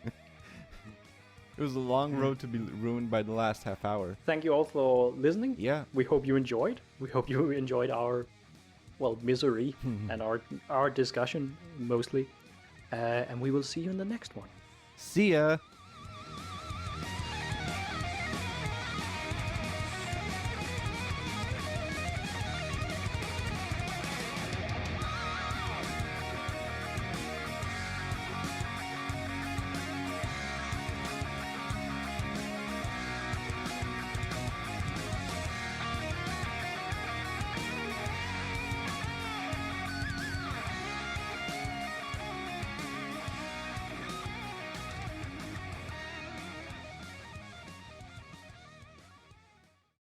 It was a long road to be ruined by the last half hour. Thank you all for listening. Yeah. We hope you enjoyed. We hope you enjoyed our, misery and our discussion mostly. And we will see you in the next one. See ya.